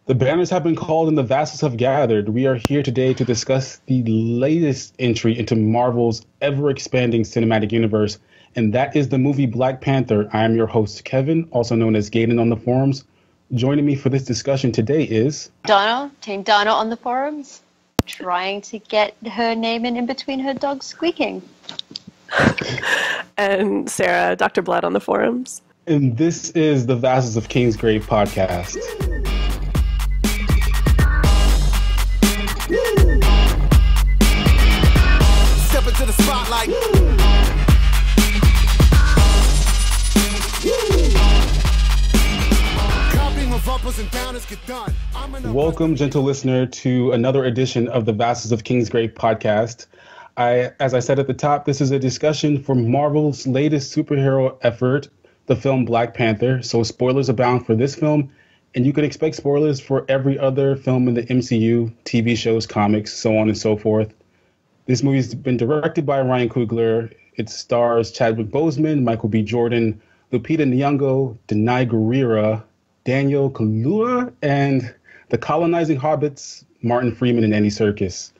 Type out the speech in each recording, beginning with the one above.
The banners have been called and the vassals have gathered. We are here today to discuss the latest entry into Marvel's ever-expanding cinematic universe, and that is the movie Black Panther. I am your host, Kevin, also known as Gaiden on the forums. Joining me for this discussion today is... Taindana on the forums, trying to get her name in between her dogs squeaking. And Sara, DrBlood on the forums. And this is the Vassals of Kingsgrave podcast. Step into the spotlight. Welcome, gentle listener, to another edition of the Vassals of Kingsgrave podcast. As I said at the top, this is a discussion for Marvel's latest superhero effort, the film Black Panther. So spoilers abound for this film, and you can expect spoilers for every other film in the MCU, TV shows, comics, so on and so forth. This movie's been directed by Ryan Coogler. It stars Chadwick Boseman, Michael B. Jordan, Lupita Nyong'o, Denai Guerrera, Daniel Kaluuya, and the colonizing hobbits, Martin Freeman and Andy Serkis.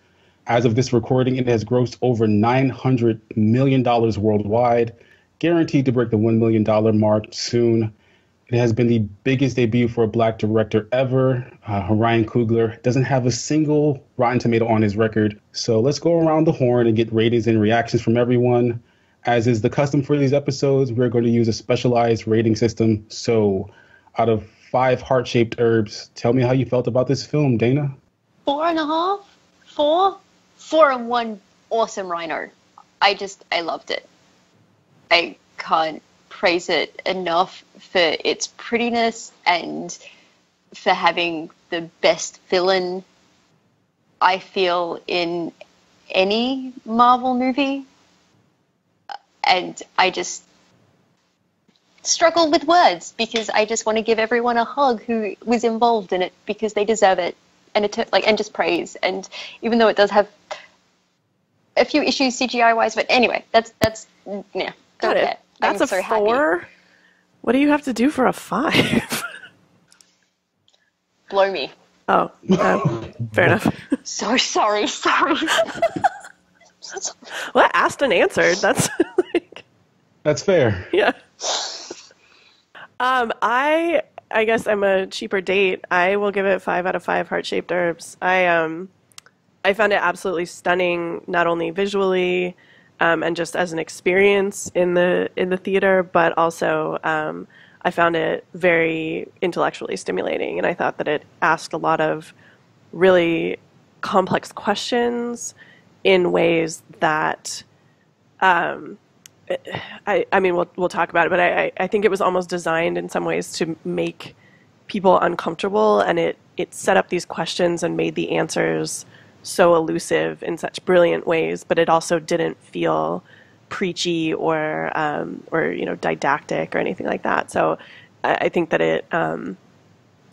As of this recording, it has grossed over $900 million worldwide, guaranteed to break the $1 million mark soon. It has been the biggest debut for a Black director ever. Ryan Coogler doesn't have a single Rotten Tomato on his record. So let's go around the horn and get ratings and reactions from everyone. As is the custom for these episodes, we're going to use a specialized rating system. So out of 5 heart-shaped herbs, tell me how you felt about this film, Dana. 4.5? 4? 4 and 1 awesome rhino. I loved it. I can't praise it enough for its prettiness and for having the best villain, I feel, in any Marvel movie. And I just struggle with words because I just want to give everyone a hug who was involved in it because they deserve it, and just praise. And even though it does have a few issues CGI wise, but anyway, that's yeah. Got it. That's a 4. Happy. What do you have to do for a 5? Blow me. Oh, fair enough. So sorry. Well, asked and answered. That's That's fair. Yeah. I guess I'm a cheaper date. I will give it 5 out of 5 heart-shaped herbs. I found it absolutely stunning, not only visually and just as an experience in the theater, but also I found it very intellectually stimulating, and I thought that it asked a lot of really complex questions in ways that I mean, we'll talk about it, but I think it was almost designed in some ways to make people uncomfortable, and it set up these questions and made the answers so elusive in such brilliant ways, but it also didn't feel preachy or didactic or anything like that. So I think that it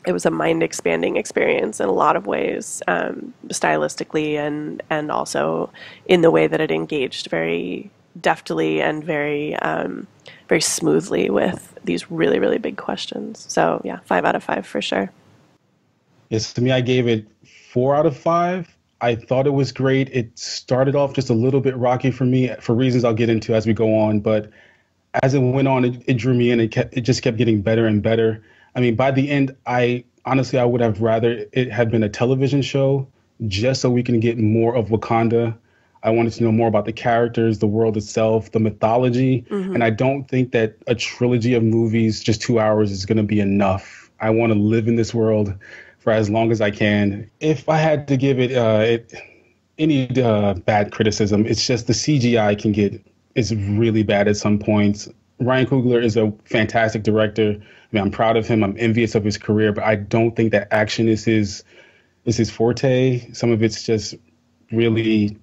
was a mind-expanding experience in a lot of ways, stylistically and also in the way that it engaged very deftly and very very smoothly with these really, really big questions. So yeah, 5 out of 5 for sure. Yes, to me, I gave it 4 out of 5. I thought it was great. It started off just a little bit rocky for me for reasons I'll get into as we go on. But as it went on, it drew me in. It just kept getting better and better. I mean, by the end, I would have rather it had been a television show just so we can get more of Wakanda. I wanted to know more about the characters, the world itself, the mythology. Mm-hmm. And I don't think that a trilogy of movies, just 2 hours, is going to be enough. I want to live in this world for as long as I can. If I had to give it any bad criticism, it's just the CGI is really bad at some points. Ryan Coogler is a fantastic director. I mean, I'm proud of him. I'm envious of his career, but I don't think that action is his forte. Some of it's just really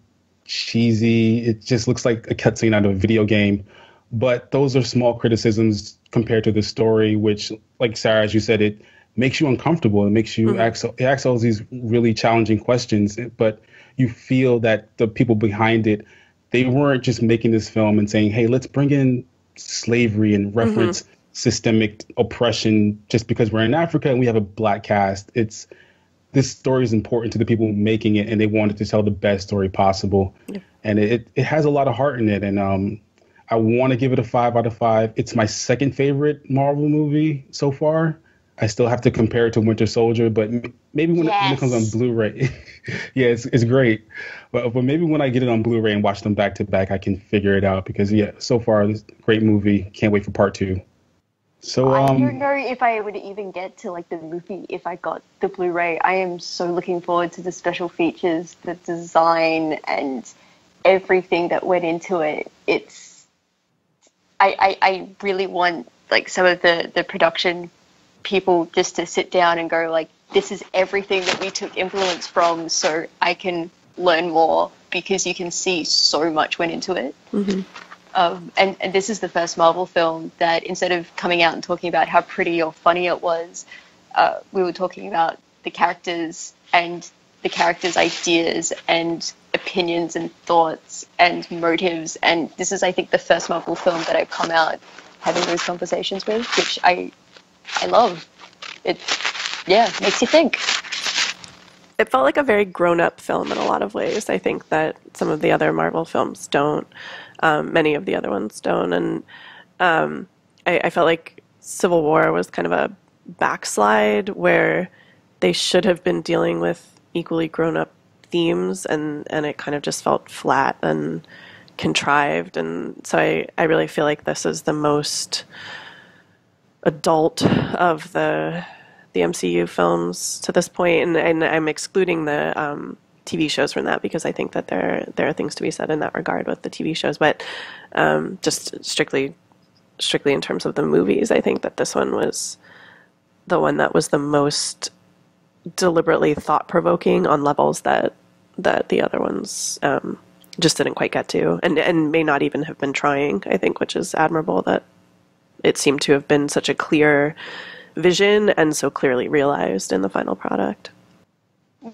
cheesy. It just looks like a cutscene out of a video game. But those are small criticisms compared to the story, which, like Sara, as you said, it makes you uncomfortable. It makes you ask all these really challenging questions. But you feel that the people behind it, they weren't just making this film and saying, hey, let's bring in slavery and reference systemic oppression just because we're in Africa and we have a black cast. This story is important to the people making it, and they wanted to tell the best story possible. Yeah. And it has a lot of heart in it, and I want to give it a 5 out of 5. It's my second favorite Marvel movie so far. I still have to compare it to Winter Soldier, but maybe when it comes on Blu-ray, yeah, it's great. But maybe when I get it on Blu-ray and watch them back to back, I can figure it out because, yeah, so far, this great movie. Can't wait for part 2. So I don't know if I would even get to like the movie if I got the Blu-ray. I am so looking forward to the special features, the design, and everything that went into it. I really want like some of the production people just to sit down and go like, this is everything that we took influence from, so I can learn more, because you can see so much went into it. Mm-hmm. And this is the first Marvel film that instead of coming out and talking about how pretty or funny it was, we were talking about the characters and the characters' ideas and opinions and thoughts and motives. And this is, I think, the first Marvel film that I've come out having those conversations with, which I love. It, makes you think. It felt like a very grown-up film in a lot of ways. I think that some of the other Marvel films don't. Many of the other ones don't. And I felt like Civil War was kind of a backslide where they should have been dealing with equally grown-up themes, and it kind of just felt flat and contrived. And so I really feel like this is the most adult of the MCU films to this point, and I'm excluding the TV shows from that because I think that there are things to be said in that regard with the TV shows, but just strictly in terms of the movies, I think that this one was the one that was the most deliberately thought-provoking on levels that the other ones just didn't quite get to, and may not even have been trying, I think, which is admirable that it seemed to have been such a clear vision and so clearly realized in the final product.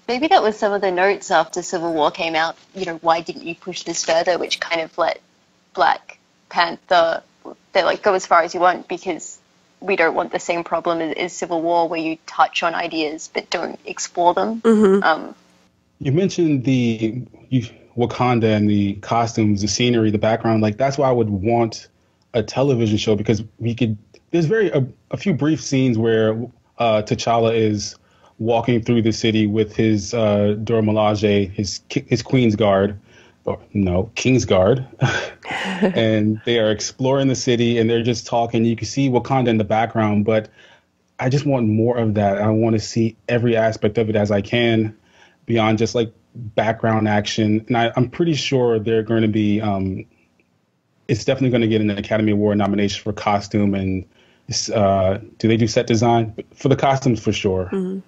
Maybe that was some of the notes after Civil War came out, why didn't you push this further, which kind of let Black Panther, they're like, go as far as you want, because we don't want the same problem as Civil War where you touch on ideas but don't explore them. Mm-hmm. You mentioned the Wakanda and the costumes, the scenery, the background. Like, that's why I would want a television show, because there's a few brief scenes where T'Challa is walking through the city with his Dora Milaje, his Queen's Guard, or no, King's Guard, and they are exploring the city and they're just talking. You can see Wakanda in the background, but I just want more of that. I want to see every aspect of it as I can, beyond just like background action. And I'm pretty sure they're going to be, it's definitely going to get an Academy Award nomination for costume and do they do set design? For the costumes, for sure. Mm-hmm.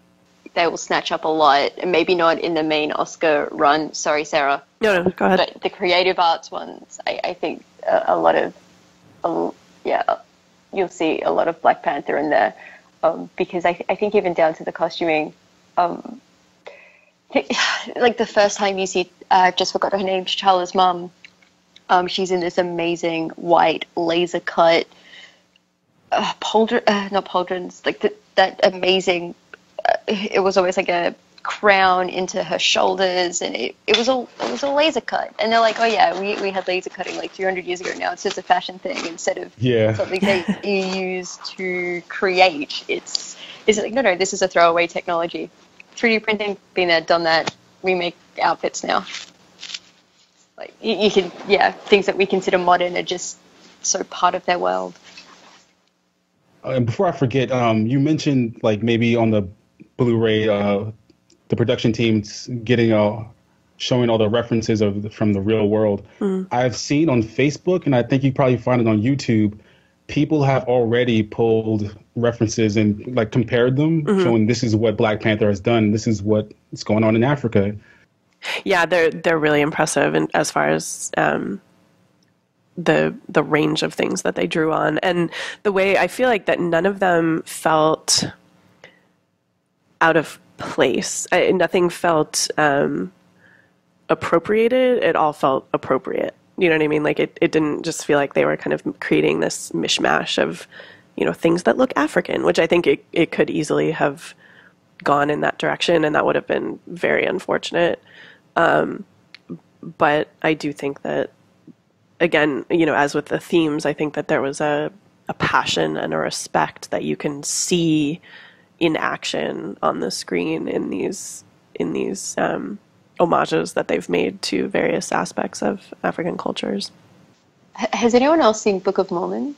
They will snatch up a lot, and maybe not in the main Oscar run. Sorry, Sarah. No, go ahead. But the creative arts ones, I think a lot of, you'll see a lot of Black Panther in there, because I think even down to the costuming, like the first time you see, I've just forgot her name, T'Challa's mum. She's in this amazing white laser cut not pauldrons, like that amazing. It was always like a crown into her shoulders, and it was a laser cut. And they're like, oh yeah, we had laser cutting like 300 years ago. Now it's just a fashion thing instead of something that you use to create. It's like no, this is a throwaway technology. 3D printing, been there, done that. We make outfits now. Like you can, things that we consider modern are just so part of their world. And before I forget, you mentioned like maybe on the Blu-ray, the production team's showing all the references from the real world. Mm. I've seen on Facebook, and I think you probably find it on YouTube, people have already pulled references and like compared them, showing this is what Black Panther has done. This is what's going on in Africa. Yeah, they're really impressive, and as far as the range of things that they drew on, and the way I feel like that none of them felt out of place. Nothing felt appropriated. It all felt appropriate. You know what I mean? Like it didn't just feel like they were kind of creating this mishmash of things that look African, which I think it could easily have gone in that direction, and that would have been very unfortunate. But I do think that, again, as with the themes, I think that there was a passion and a respect that you can see in action on the screen in these homages that they've made to various aspects of African cultures. Has anyone else seen Book of Mormon?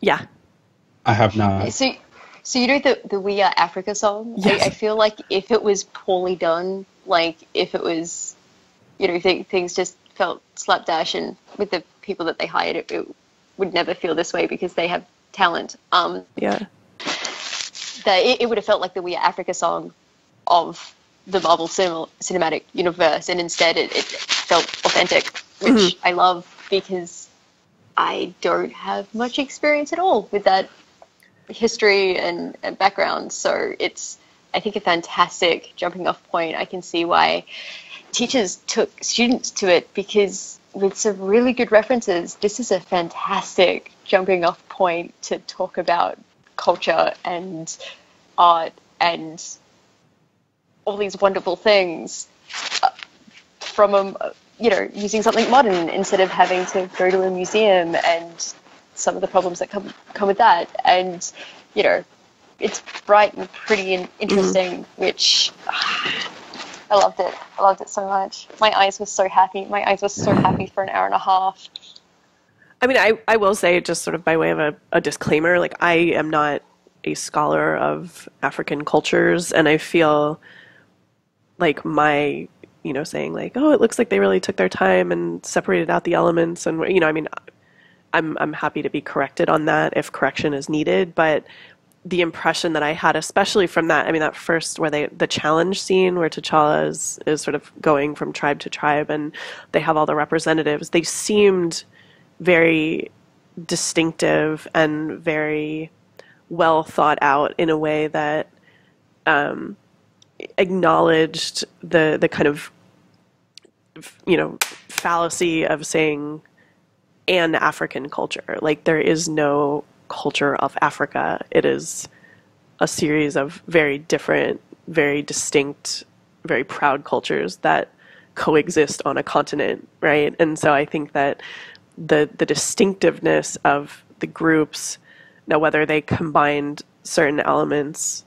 Yeah. I have not. So you know the We Are Africa song? Yes. I feel like if it was poorly done, like if it was, things just felt slapdash, and with the people that they hired, it would never feel this way because they have talent. Yeah. That it would have felt like the We Are Africa song of the Marvel Cinematic Universe, and instead it felt authentic, which I love because I don't have much experience at all with that history and background. So it's, I think, a fantastic jumping off point. I can see why teachers took students to it, because with some really good references, this is a fantastic jumping off point to talk about culture and art and all these wonderful things from using something modern instead of having to go to a museum and some of the problems that come with that. And it's bright and pretty and interesting, which I loved it. I loved it so much. My eyes were so happy. My eyes were so happy for an hour and a half. I mean, I will say, just sort of by way of a disclaimer, like, I am not a scholar of African cultures, and I feel like my, saying like, oh, it looks like they really took their time and separated out the elements, and I mean, I'm happy to be corrected on that if correction is needed, but the impression that I had, especially from that, I mean, that first, where the challenge scene where T'Challa is sort of going from tribe to tribe, and they have all the representatives, they seemed very distinctive and very well thought out in a way that acknowledged the kind of fallacy of saying an African culture. Like, there is no culture of Africa. It is a series of very different, very distinct, very proud cultures that coexist on a continent, right? And so I think that the distinctiveness of the groups, now whether they combined certain elements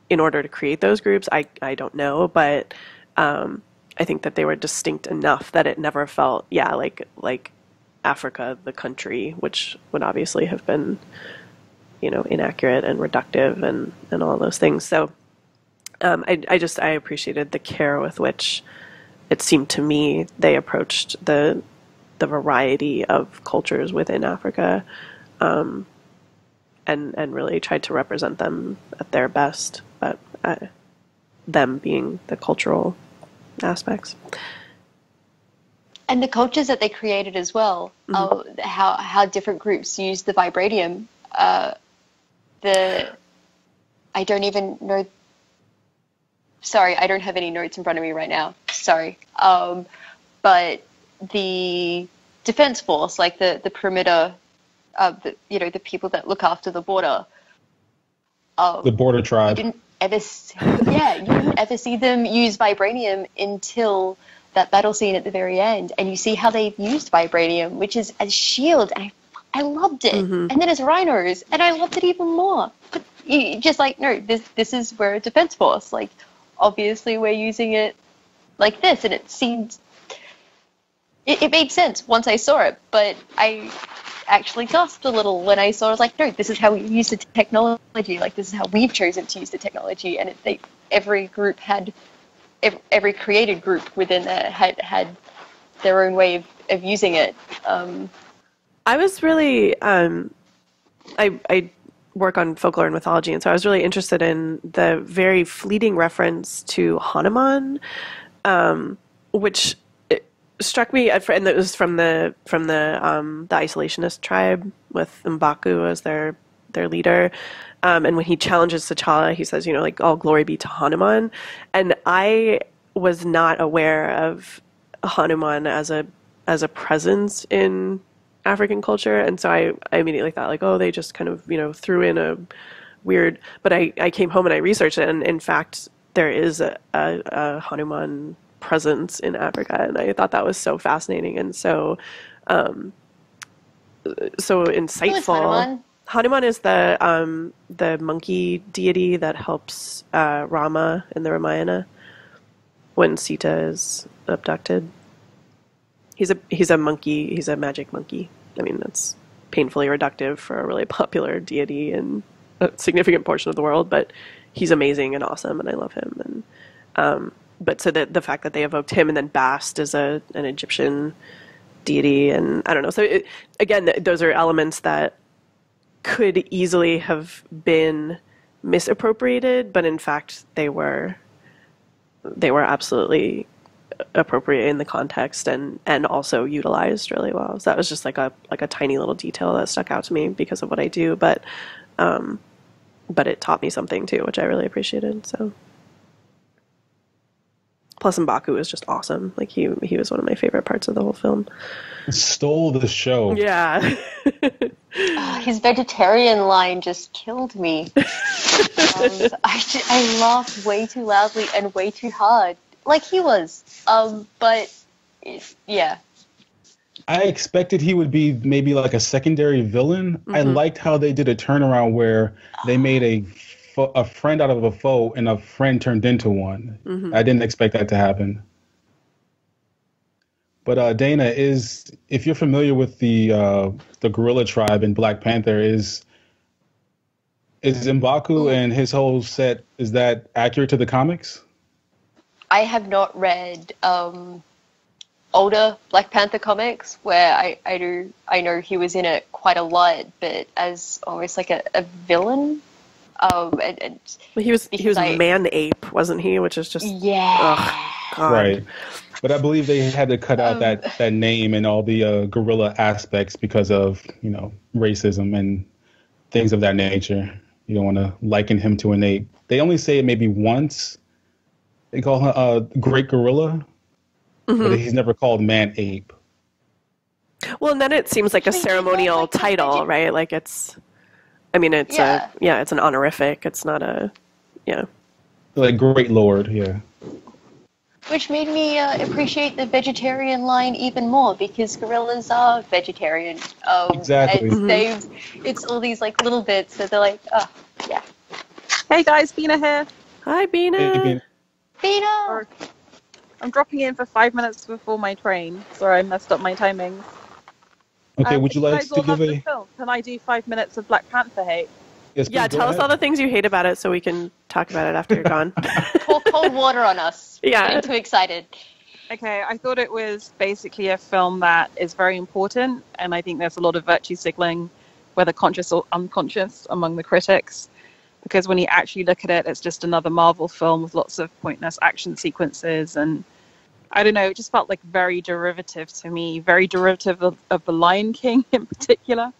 in order to create those groups, I don't know, but I think that they were distinct enough that it never felt, like Africa, the country, which would obviously have been, inaccurate and reductive and all those things. So I appreciated the care with which it seemed to me they approached the variety of cultures within Africa, and really tried to represent them at their best, but them being the cultural aspects. And the cultures that they created as well, how different groups use the vibranium. I don't even know. Sorry, I don't have any notes in front of me right now. Sorry. But the defense force, like the perimeter, the people that look after the border. The border tribe. You didn't ever see them use vibranium until that battle scene at the very end, and you see how they used vibranium, which is as shield, and I loved it. And then as rhinos, and I loved it even more. But you just like, no, this is where a defense force, like, obviously we're using it like this, and it seemed, it made sense once I saw it, but I actually gasped a little when I saw it. I was like, no, this is how we use the technology, like, this is how we've chosen to use the technology, and every group had, every created group within that had their own way of using it. I was really, I work on folklore and mythology, and so I was really interested in the very fleeting reference to Hanuman, which struck me, and it was from the isolationist tribe with M'Baku as their leader. And when he challenges T'Challa, he says, like, all glory be to Hanuman. And I was not aware of Hanuman as a presence in African culture, and so I immediately thought like, oh, they just kind of threw in a weird. But I came home and I researched it, and in fact, there is a Hanuman presence in Africa, and I thought that was so fascinating and so insightful. Hanuman is the monkey deity that helps Rama in the Ramayana when Sita is abducted. He's a monkey. He's a magic monkey. I mean, that's painfully reductive for a really popular deity in a significant portion of the world, but he's amazing and awesome, and I love him. And but so the fact that they evoked him, and then Bast is an Egyptian deity, and I don't know. So again, those are elements that could easily have been misappropriated, but in fact they were absolutely appropriate in the context and also utilized really well. So that was just like a tiny little detail that stuck out to me because of what I do, but it taught me something too, which I really appreciated. So plus M'Baku was just awesome. Like he was one of my favorite parts of the whole film. Stole the show. Yeah. His vegetarian line just killed me. I laughed way too loudly and way too hard, like he was. But yeah. I expected he would be maybe like a secondary villain. Mm-hmm. I liked how they did a turnaround where they made a friend out of a foe and a friend turned into one. Mm-hmm. I didn't expect that to happen. But Dana, if you're familiar with the gorilla tribe in Black Panther, is M'Baku and his whole set, is that accurate to the comics? I have not read older Black Panther comics where I know he was in it quite a lot, but as almost like a villain. And he was Man-Ape, wasn't he? Which is just God. Right. But I believe they had to cut out that name and all the gorilla aspects because of racism and things of that nature. You don't want to liken him to an ape. They only say it maybe once. They call him a great gorilla, but he's never called Man-Ape. Well, and then it seems like a ceremonial title, right? Like it's an honorific. It's not like Great Lord, yeah. Which made me appreciate the vegetarian line even more, because gorillas are vegetarian. Exactly. And it's all these like little bits that they're like, oh, yeah. Hey guys, Bina here. Hi, Bina. Hey, Bina! I'm dropping in for 5 minutes before my train. Sorry, I messed up my timings. Okay, would you like to give a... Can I do 5 minutes of Black Panther hate? Yes, yeah, tell us all the things you hate about it so we can talk about it after you're gone. Pour cold water on us. Yeah. Getting too excited. Okay, I thought it was basically a film that is very important, and I think there's a lot of virtue signaling, whether conscious or unconscious, among the critics. Because when you actually look at it, it's just another Marvel film with lots of pointless action sequences, and I don't know, it just felt like very derivative to me, very derivative of The Lion King in particular.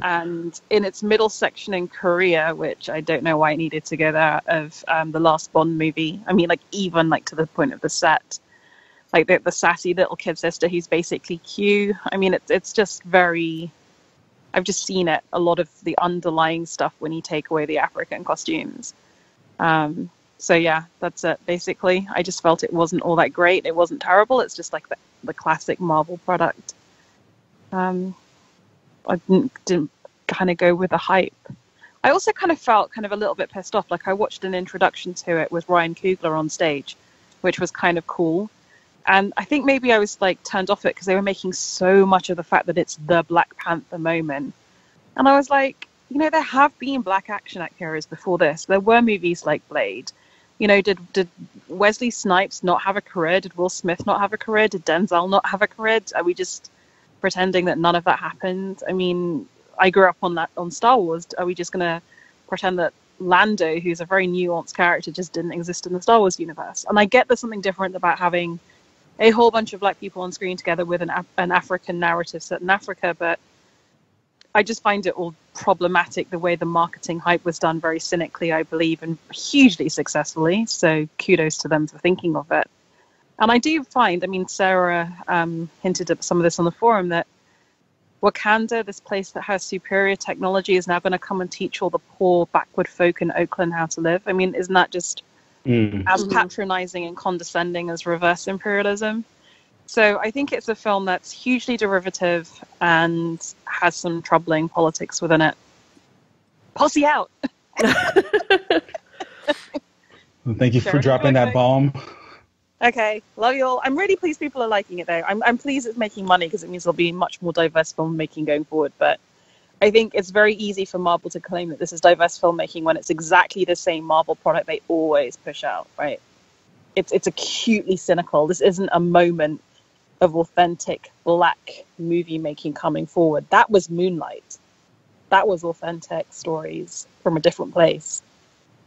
And in its middle section in Korea, which I don't know why it needed to go there, of the last Bond movie. I mean, like even like to the point of the set, like the sassy little kid sister who's basically Q. I mean, it's just very... I've just seen it, a lot of the underlying stuff when you take away the African costumes. So yeah, that's it, basically. I just felt it wasn't all that great. It wasn't terrible. It's just like the classic Marvel product. I didn't kind of go with the hype. I also kind of felt kind of a little bit pissed off. Like I watched an introduction to it with Ryan Coogler on stage, which was kind of cool. And I think maybe I was like turned off it because they were making so much of the fact that it's the Black Panther moment. And I was like, there have been black action heroes before this. There were movies like Blade. Did Wesley Snipes not have a career? Did Will Smith not have a career? Did Denzel not have a career? Are we just pretending that none of that happened? I mean, I grew up on Star Wars. Are we just going to pretend that Lando, who's a very nuanced character, just didn't exist in the Star Wars universe? And I get there's something different about having a whole bunch of black people on screen together with an African narrative set in Africa, but I just find it all problematic the way the marketing hype was done very cynically, I believe, and hugely successfully. So kudos to them for thinking of it. And I do find, I mean, Sara hinted at some of this on the forum, that Wakanda, this place that has superior technology, is now going to come and teach all the poor backward folk in Oakland how to live. I mean, isn't that just as patronizing and condescending as reverse imperialism? So I think it's a film that's hugely derivative and has some troubling politics within it. Posse out! Well, thank you for dropping that bomb. Okay, love you all. I'm really pleased people are liking it, though. I'm pleased it's making money because it means there'll be much more diverse filmmaking going forward. But I think it's very easy for Marvel to claim that this is diverse filmmaking when it's exactly the same Marvel product they always push out, right? It's acutely cynical. This isn't a moment of authentic Black movie making coming forward. That was Moonlight. That was authentic stories from a different place.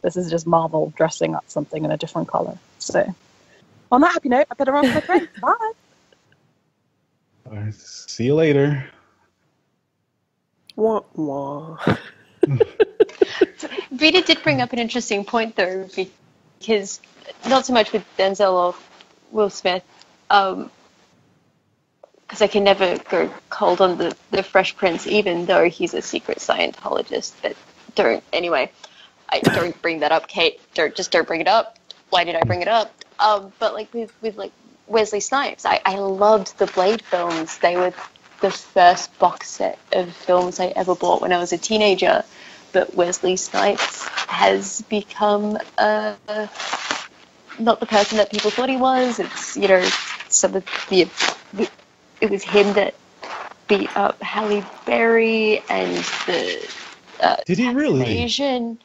This is just Marvel dressing up something in a different color. So, on that happy note, I better run for my friend. Bye. All right, see you later. Wah, wah. Vita did bring up an interesting point, though, because not so much with Denzel or Will Smith, because I can never go cold on the Fresh Prince, even though he's a secret Scientologist. But anyway. Don't bring that up, Kate. Don't bring it up. Why did I bring it up? But like with like Wesley Snipes, I loved the Blade films. They were the first box set of films I ever bought when I was a teenager. But Wesley Snipes has become not the person that people thought he was. It's some of the it was him that beat up Halle Berry and the did he really? Asian.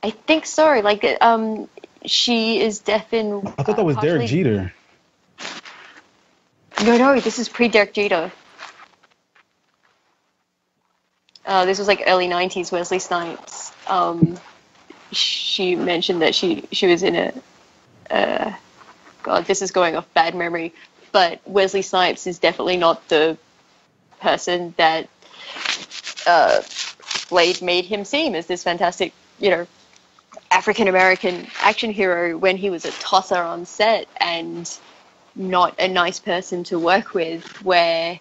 I think so. Like, she is deaf in. I thought that was Derek Jeter. No, this is pre-Derek Jeter. This was like early '90s Wesley Snipes. She mentioned that she was in a. God, this is going off bad memory, but Wesley Snipes is definitely not the person that Blade made him seem as this fantastic, African-American action hero when he was a tosser on set and not a nice person to work with, where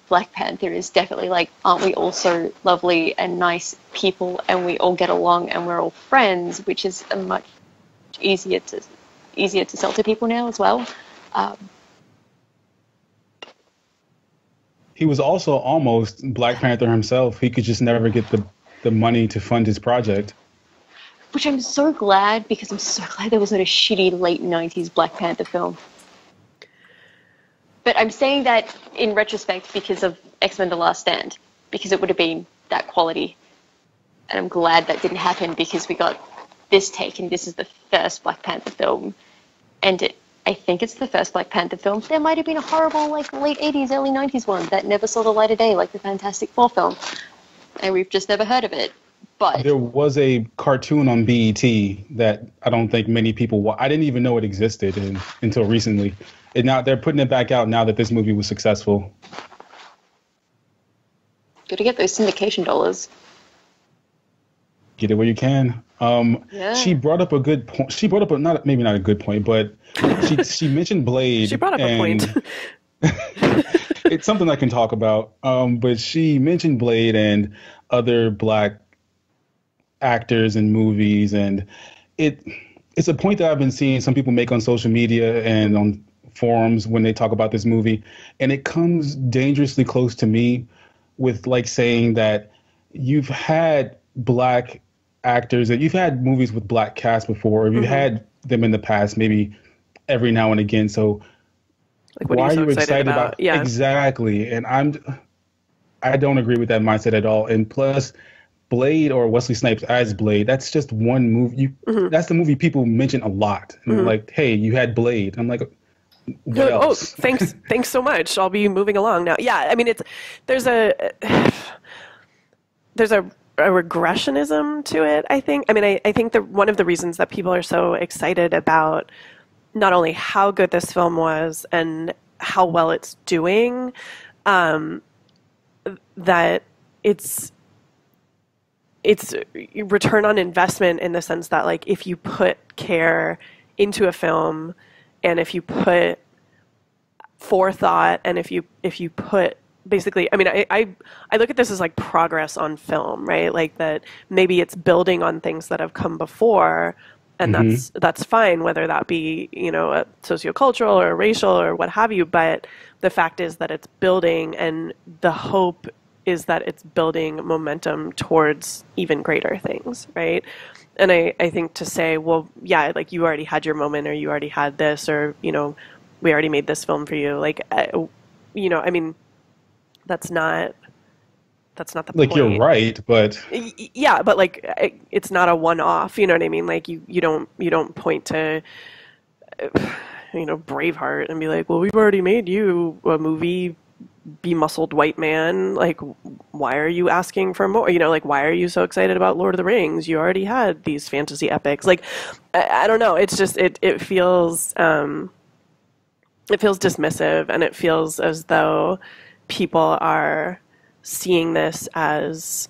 Black Panther is definitely like, aren't we all so lovely and nice people and we all get along and we're all friends, which is a much easier to sell to people now as well. He was also almost Black Panther himself. He could just never get the money to fund his project. Which I'm so glad, because I'm so glad there was not a shitty late 90s Black Panther film. But I'm saying that in retrospect because of X-Men The Last Stand, because it would have been that quality. And I'm glad that didn't happen because we got this take, and this is the first Black Panther film. And I think it's the first Black Panther film. There might have been a horrible like late 80s, early 90s one that never saw the light of day, like the Fantastic Four film. And we've just never heard of it. But there was a cartoon on BET that I don't think many people I didn't even know it existed until recently. And now they're putting it back out now that this movie was successful. Got to get those syndication dollars. Get it where you can. Yeah. She brought up a good point. She brought up maybe not a good point, but she mentioned Blade. She brought up a point. It's something I can talk about. But she mentioned Blade and other Black actors in movies, and it's a point that I've been seeing some people make on social media and on forums when they talk about this movie, and it comes dangerously close to me with like saying that you've had Black actors and you've had movies with Black cast before, or you've had them in the past, maybe every now and again. So like, what why are you so excited about? Yeah, exactly. And I don't agree with that mindset at all. And plus, Blade or Wesley Snipes as Blade, that's just one movie. That's the movie people mention a lot. And they're like, hey, you had Blade. I'm like, what else? Oh, thanks so much. I'll be moving along now. Yeah, I mean, there's a regressionism to it, I think. I mean, I think that one of the reasons that people are so excited about not only how good this film was and how well it's doing, that it's return on investment in the sense that, like, if you put care into a film and if you put forethought and if you put basically, I mean, I look at this as like progress on film, right? Like that maybe it's building on things that have come before, and that's fine, whether that be, you know, a sociocultural or racial or what have you. But the fact is that it's building, and the hope is that it's building momentum towards even greater things, right? And I think to say, well, yeah, like you already had your moment, or you already had this, or, you know, we already made this film for you. Like, you know, I mean, that's not the like, point. you're right, but Yeah, but like it's not a one-off. You know what I mean? Like you don't point to, you know, Braveheart and be like, well, we've already made you a movie, be muscled white man. Like, why are you asking for more? You know, like, why are you so excited about Lord of the Rings? You already had these fantasy epics. Like, I don't know. It's just it feels dismissive, and it feels as though people are seeing this as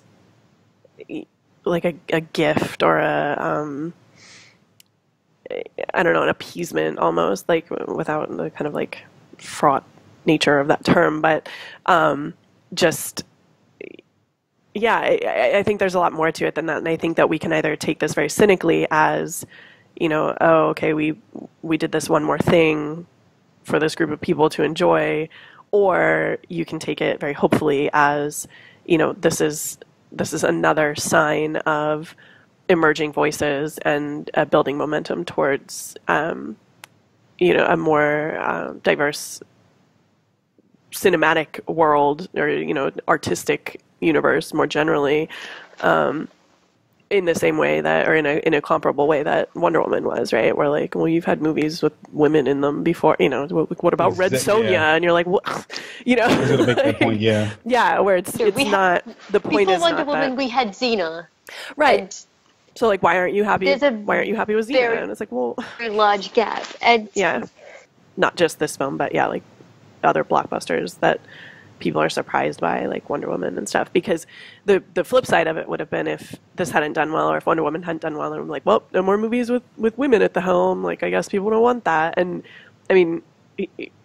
like a gift, or a I don't know, an appeasement almost, like without the kind of like fraught nature of that term. But just, yeah, I think there's a lot more to it than that. And I think that we can either take this very cynically as, you know, oh, okay, we did this one more thing for this group of people to enjoy, or you can take it very hopefully as, you know, this is another sign of emerging voices and building momentum towards, you know, a more diverse cinematic world, or, you know, artistic universe more generally, in the same way that, or in a comparable way that Wonder Woman was, right? Where like, well, you've had movies with women in them before, you know, what about Red Sonja? Yeah. And you're like, what? You know, I was gonna make that point, yeah. Yeah, where it's not, the point before is Wonder not Woman, that. we had Xena. Right. So like, why aren't you happy? There's a Why aren't you happy with Xena? very, And it's like, well, very large gap. And yeah, not just this film, but yeah, like other blockbusters that people are surprised by, like Wonder Woman and stuff. Because the flip side of it would have been if this hadn't done well, or if Wonder Woman hadn't done well, and I'm like, well, no more movies with women at the helm. Like, I guess people don't want that. And I mean,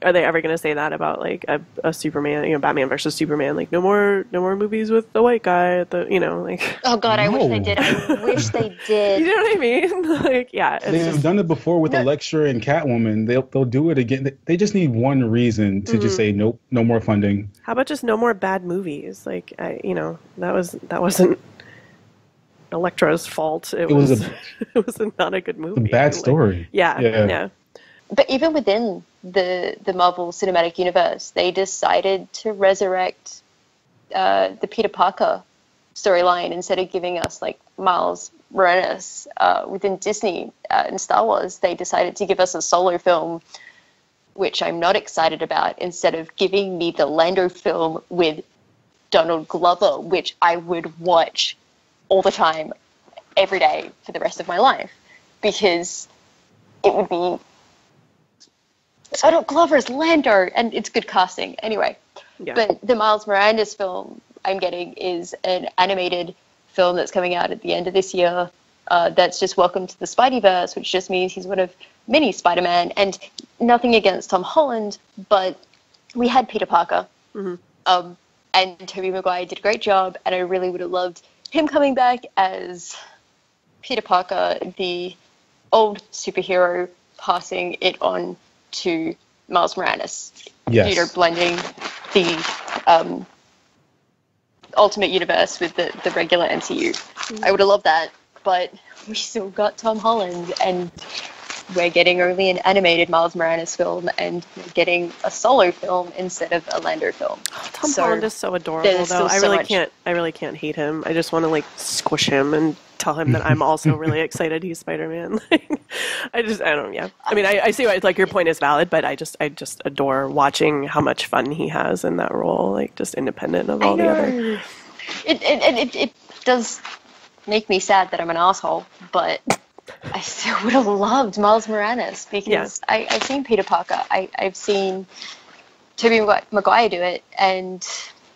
are they ever going to say that about like a Superman, you know, Batman versus Superman? Like, no more movies with the white guy at the, you know, like. Oh God, I No. wish they did. I wish they did. You know what I mean? Like, yeah, it's they've done it before with Elektra and Catwoman. They'll do it again. They just need one reason to just say nope, no more funding. How about just no more bad movies? Like, you know, that wasn't Elektra's fault. It was it was not a good movie. A bad story. Like, yeah. But even within the Marvel Cinematic Universe, they decided to resurrect the Peter Parker storyline instead of giving us like Miles Morales. Within Disney and Star Wars, they decided to give us a solo film, which I'm not excited about, instead of giving me the Lando film with Donald Glover, which I would watch all the time, every day for the rest of my life, because it would be Donald Glover's Lando, and it's good casting anyway. Yeah. But the Miles Morales film I'm getting is an animated film that's coming out at the end of this year. That's just Welcome to the Spideyverse, which just means he's one of many Spider-Man. And nothing against Tom Holland, but we had Peter Parker, and Tobey Maguire did a great job, and I really would have loved him coming back as Peter Parker, the old superhero, passing it on to Miles Morales. Yes. You know, blending the Ultimate Universe with the regular MCU. I would have loved that, but we still got Tom Holland, and we're getting only an animated Miles Morales film, and we're getting a solo film instead of a Lando film. Tom Holland is so adorable, though. I really can't hate him. I just want to like squish him and tell him that I'm also really excited he's Spider-Man. I mean, I see why, like, your point is valid, but I just adore watching how much fun he has in that role, like, just independent of all the other. It does make me sad that I'm an asshole, but I still would have loved Miles Morales, because I've seen Peter Parker, I've seen Tobey Maguire do it, and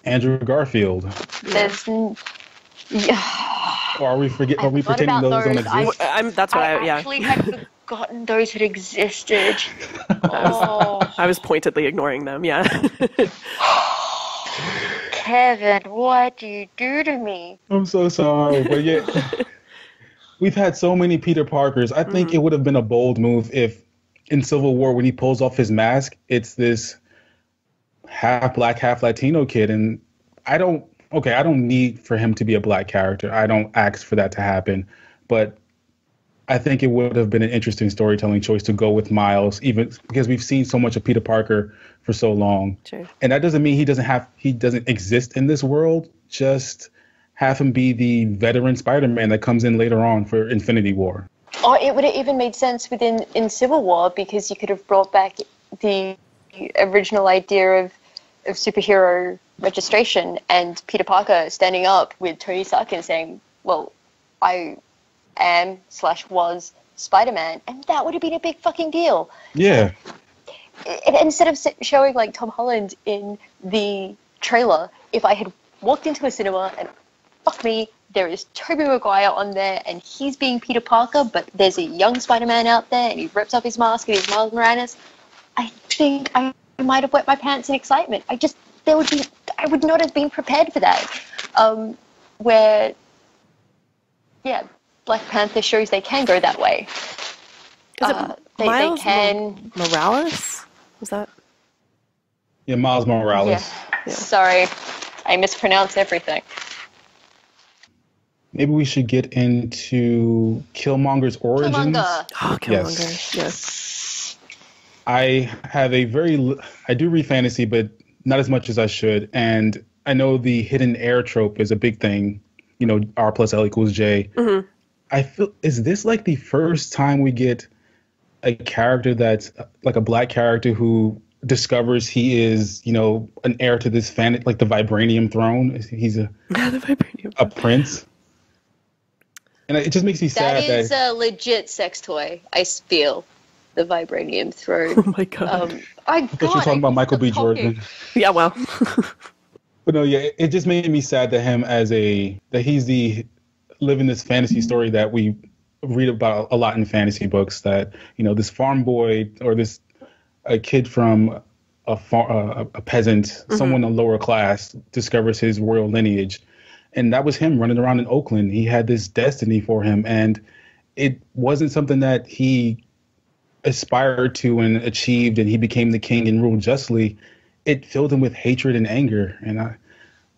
Andrew Garfield. There's Or are we pretending those don't exist? I actually had forgotten those had existed. I was pointedly ignoring them. Yeah. Kevin, what do you do to me? I'm so sorry, but yeah, we've had so many Peter Parkers. I think it would have been a bold move if in Civil War, when he pulls off his mask, it's this half black, half Latino kid. And I don't need for him to be a black character. I don't ask for that to happen. But I think it would have been an interesting storytelling choice to go with Miles, even because we've seen so much of Peter Parker for so long. Sure. And that doesn't mean he doesn't exist in this world. Just have him be the veteran Spider-Man that comes in later on for Infinity War. Oh, it would have even made sense in Civil War, because you could have brought back the original idea of superhero registration and Peter Parker standing up with Tony Stark and saying, well, I am/was Spider-Man, and that would have been a big fucking deal. Yeah. Instead of showing like Tom Holland in the trailer, if I had walked into a cinema and fuck me, there is Tobey Maguire on there and he's being Peter Parker, but there's a young Spider-Man out there and he rips off his mask and he's Miles Morales, I think I might have wet my pants in excitement. I would not have been prepared for that. Black Panther shows they can go that way. Is it they can. Morales? Was that? Yeah, Miles Morales. Yeah. Sorry, I mispronounce everything. Maybe we should get into Killmonger's origins. Killmonger. Oh, Killmonger. Yes. I do read fantasy, but not as much as I should. And I know the hidden heir trope is a big thing. You know, R plus L equals J. Mm-hmm. I feel, is this like the first time we get a character that's like a black character who discovers he is, you know, an heir to this like the vibranium throne? He's a prince. And it just makes me sad that is a legit sex toy, I feel. The vibranium throne. Oh my god. I thought you were talking about Michael B. Jordan. Yeah, well. But no, yeah, it just made me sad that he's living this fantasy story that we read about a lot in fantasy books, that, you know, this farm boy or a kid from a peasant, someone in lower class, discovers his royal lineage. And that was him running around in Oakland. He had this destiny for him, and it wasn't something that he aspired to and achieved, and he became the king and ruled justly. It filled him with hatred and anger. And I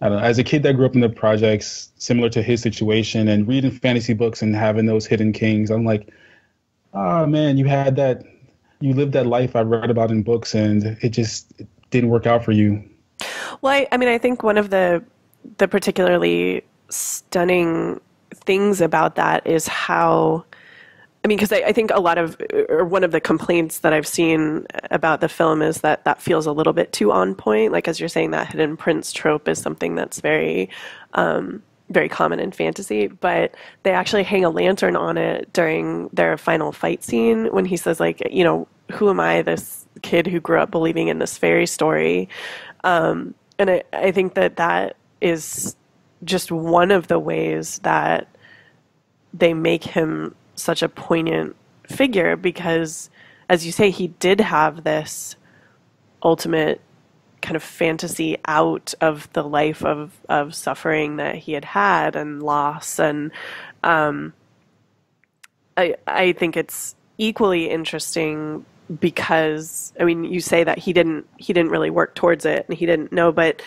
don't know, as a kid that grew up in the projects, similar to his situation, and reading fantasy books and having those hidden kings, I'm like, oh man, you lived that life I read about in books, and it didn't work out for you. Well, I mean, I think one of the particularly stunning things about that is how, I mean, because I think one of the complaints that I've seen about the film is that feels a little bit too on point. Like, as you're saying, that hidden prince trope is something that's very, very common in fantasy, but they actually hang a lantern on it during their final fight scene when he says, like, you know, who am I, this kid who grew up believing in this fairy story? And I think that is just one of the ways that they make him such a poignant figure, because, as you say, he did have this ultimate kind of fantasy out of the life of suffering that he had and loss. And I think it's equally interesting because, I mean, you say that he didn't really work towards it and he didn't know, but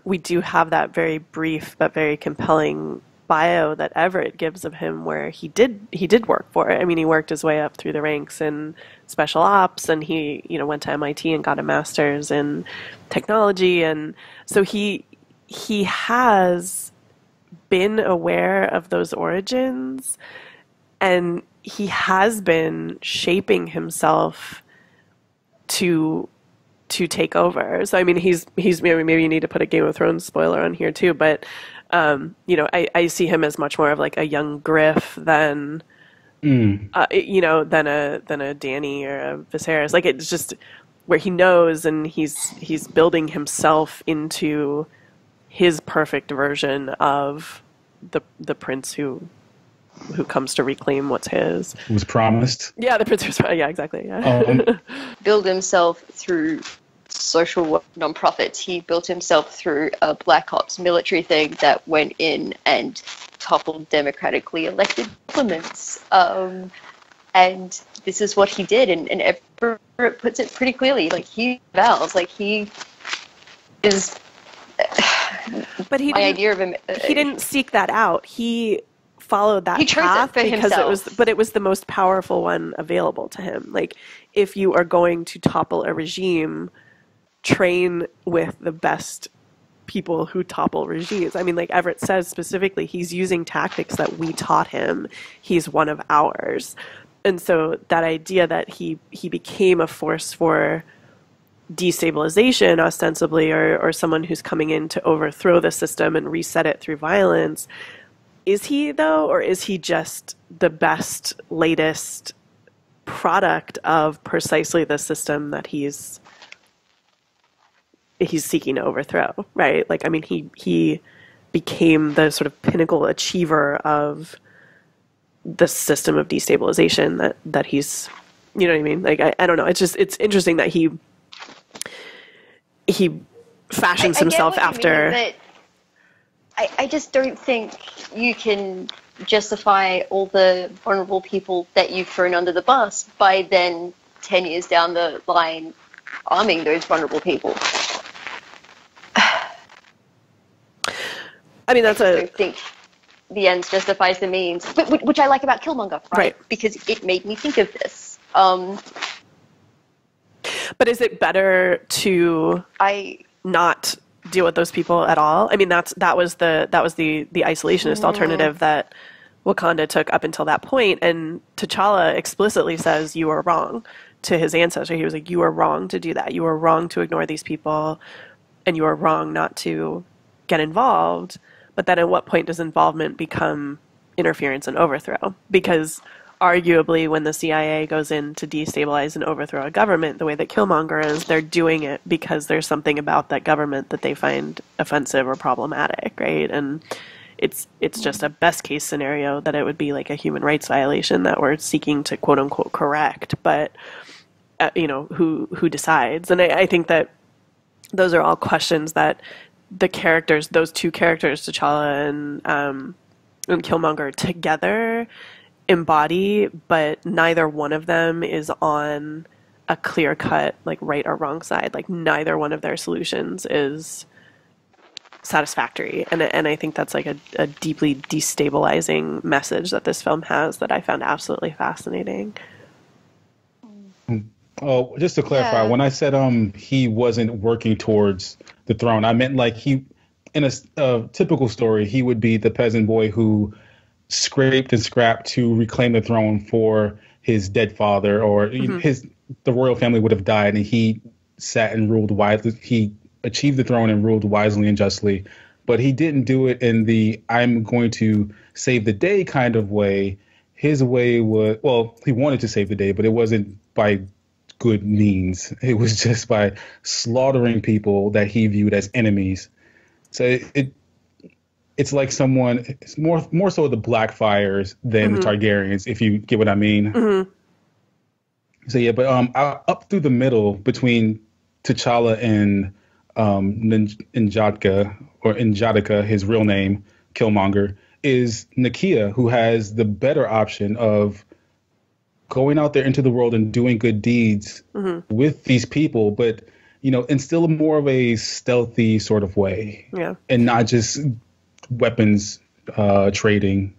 we do have that very brief but very compelling bio that Everett gives of him, where he did work for it. I mean, he worked his way up through the ranks in special ops, and he, you know, went to MIT and got a master's in technology, and so he has been aware of those origins, and he has been shaping himself to take over. So I mean, he's maybe you need to put a Game of Thrones spoiler on here too, but you know, I see him as much more of like a young Griff than you know, than a Danny or a Viserys. Like, it's just where he knows, and he's building himself into his perfect version of the prince who comes to reclaim what's his. Who was promised. Yeah, the prince was, yeah, exactly. Yeah. Build himself through social work nonprofits. He built himself through a Black Ops military thing that went in and toppled democratically elected governments. And this is what he did, and Everett puts it pretty clearly. Like, he vows, like, he is. But my idea of him. He didn't seek that out. He followed that path because it was the most powerful one available to him. Like, if you are going to topple a regime, train with the best people who topple regimes. I mean, like Everett says specifically, he's using tactics that we taught him. He's one of ours. And so that idea that he became a force for destabilization, ostensibly, or someone who's coming in to overthrow the system and reset it through violence, is he, though, or is he just the best, latest product of precisely the system that he's seeking to overthrow, right? Like, I mean, he became the sort of pinnacle achiever of the system of destabilization that he's, you know what I mean? Like, I don't know. It's interesting that he fashions himself after. Mean, but I just don't think you can justify all the vulnerable people that you've thrown under the bus by then 10 years down the line arming those vulnerable people. I mean, I don't think the ends justifies the means, which I like about Killmonger, right? Because it made me think of this. But is it better to not deal with those people at all? I mean, that was the isolationist alternative that Wakanda took up until that point, and T'Challa explicitly says you are wrong to his ancestor. He was like, you are wrong to do that. You are wrong to ignore these people, and you are wrong not to get involved. But then at what point does involvement become interference and overthrow? Because arguably when the CIA goes in to destabilize and overthrow a government the way that Killmonger is, they're doing it because there's something about that government that they find offensive or problematic, right? And it's just a best case scenario that it would be like a human rights violation that we're seeking to quote unquote correct. But who decides? And I think that those are all questions that the characters, those two characters, T'Challa and Killmonger together embody, but neither one of them is on a clear-cut, like, right or wrong side. Like, neither one of their solutions is satisfactory. And I think that's like a deeply destabilizing message that this film has that I found absolutely fascinating. Oh, just to clarify, when I said he wasn't working towards the throne, I meant like he, in a typical story, he would be the peasant boy who scraped and scrapped to reclaim the throne for his dead father, or the royal family would have died, and he sat and ruled wisely. He achieved the throne and ruled wisely and justly, but he didn't do it in the I'm going to save the day kind of way. His way was, well, he wanted to save the day, but it wasn't by good means. It was just by slaughtering people that he viewed as enemies. So it's like someone, it's more so the Blackfires than the Targaryens, if you get what I mean. So yeah, but up through the middle between T'Challa and N'Jadaka, his real name, Killmonger, is Nakia, who has the better option of going out there into the world and doing good deeds with these people, but in still more of a stealthy sort of way, and not just weapons trading.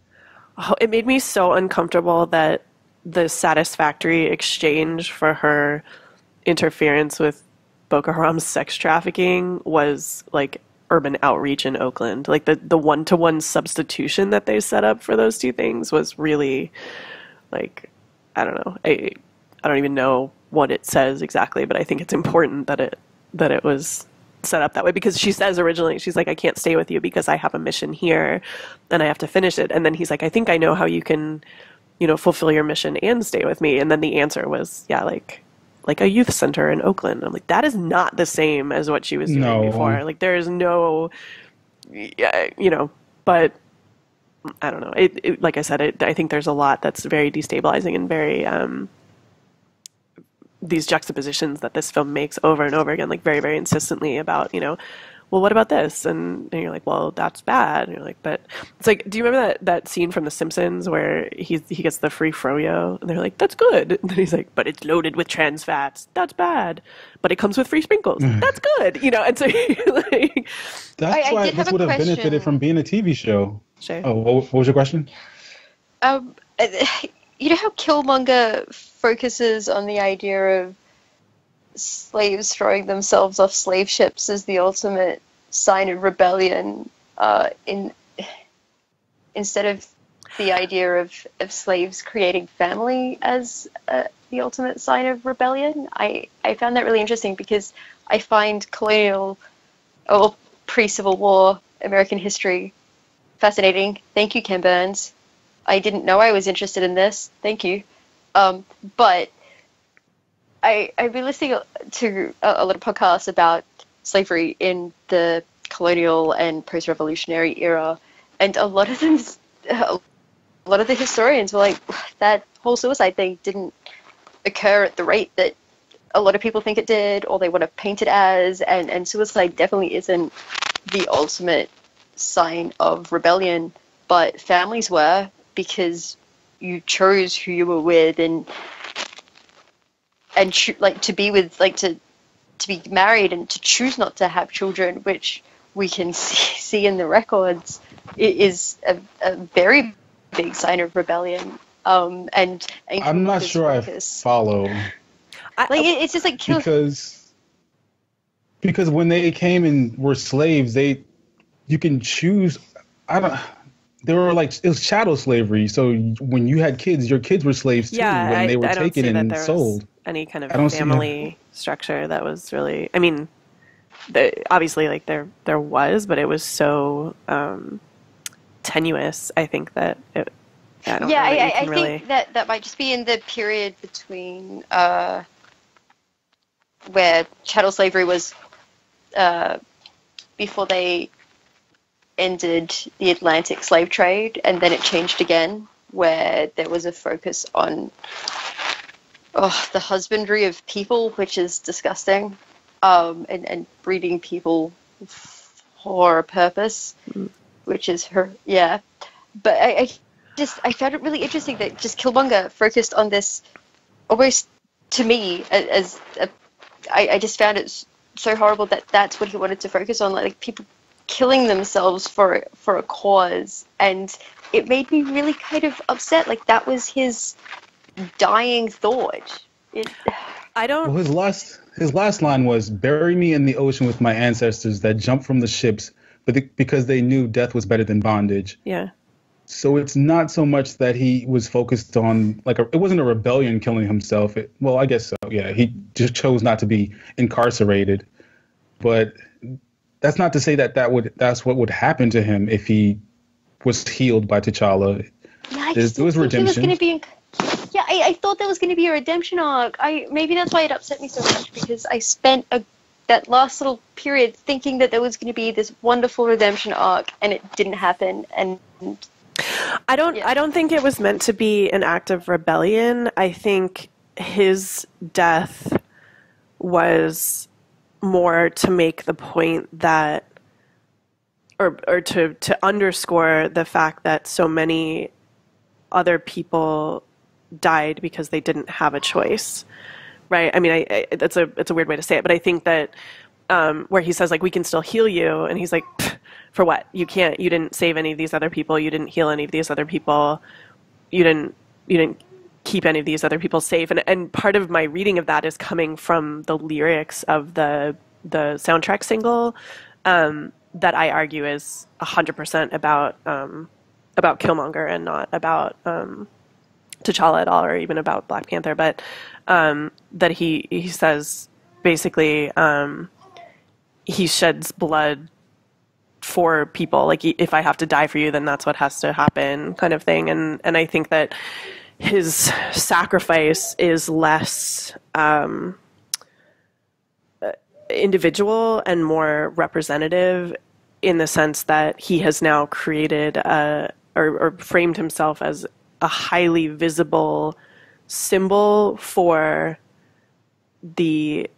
Oh, it made me so uncomfortable that the satisfactory exchange for her interference with Boko Haram's sex trafficking was like urban outreach in Oakland. Like the one-to-one substitution that they set up for those two things was really, like, I don't know. I don't even know what it says exactly, but I think it's important that it was set up that way, because she says originally, she's like, I can't stay with you because I have a mission here and I have to finish it. And then he's like, I think I know how you can, fulfill your mission and stay with me. And then the answer was, yeah, like a youth center in Oakland. I'm like, that is not the same as what she was doing before. Like, there is no, but I don't know. It like I said, I think there's a lot that's very destabilizing and very these juxtapositions that this film makes over and over again, like very, very insistently about, well, what about this? And you're like, well, that's bad. And you're like, but it's like, do you remember that scene from The Simpsons where he gets the free froyo and they're like, that's good. And then he's like, but it's loaded with trans fats. That's bad. But it comes with free sprinkles. That's good. And so like, that's what have benefited from being a TV show. Sure. Oh, what was your question? You know how Killmonger focuses on the idea of slaves throwing themselves off slave ships as the ultimate sign of rebellion, instead of the idea of slaves creating family as the ultimate sign of rebellion. I found that really interesting because I find colonial or pre-Civil War American history fascinating. Thank you, Ken Burns. I didn't know I was interested in this. Thank you. But I've been listening to a lot of podcasts about slavery in the colonial and post-revolutionary era, and a lot of the historians were like, that whole suicide thing didn't occur at the rate that a lot of people think it did, or they want to paint it as, and suicide definitely isn't the ultimate sign of rebellion, but families were, because you chose who you were with and to be with, like to be married and to choose not to have children, which we can see in the records, it is a very big sign of rebellion. And I'm not sure I follow. It's just like because when they came and were slaves, you can choose. They were like, it was chattel slavery. So when you had kids, your kids were slaves too when they were taken and sold. Any kind of family structure that was really, I mean, obviously like there was, but it was so tenuous. I think that I think that might just be in the period between where chattel slavery was before they ended the Atlantic slave trade, and then it changed again, where there was a focus on the husbandry of people, which is disgusting, and breeding people for a purpose, which is But I found it really interesting that just Killmonger focused on this almost, to me, I just found it so horrible that that's what he wanted to focus on, like people killing themselves for a cause, and it made me really kind of upset. Like that was his dying thought. Well, his last line was, "Bury me in the ocean with my ancestors that jumped from the ships, because they knew death was better than bondage." Yeah. So it's not so much that he was focused on it wasn't a rebellion killing himself. Well, I guess so. Yeah, he just chose not to be incarcerated, but that's not to say that's what would happen to him if he was healed by T'Challa. Yeah, it was redemption. I thought there was going to be a redemption arc. Maybe that's why it upset me so much, because I spent that last little period thinking that there was going to be this wonderful redemption arc, and it didn't happen. And I don't think it was meant to be an act of rebellion. I think his death was more to make the point that, or to underscore the fact that so many other people died because they didn't have a choice, right? I mean, it's a weird way to say it, but I think that where he says like, we can still heal you, and he's like, for what? You didn't save any of these other people, you didn't heal any of these other people, you didn't keep any of these other people safe. And part of my reading of that is coming from the lyrics of the soundtrack single, that I argue is 100% about Killmonger and not about T'Challa at all, or even about Black Panther. But that he says basically he sheds blood for people. Like, if I have to die for you, then that's what has to happen, kind of thing. And I think that his sacrifice is less individual and more representative, in the sense that he has now created or framed himself as a highly visible symbol for the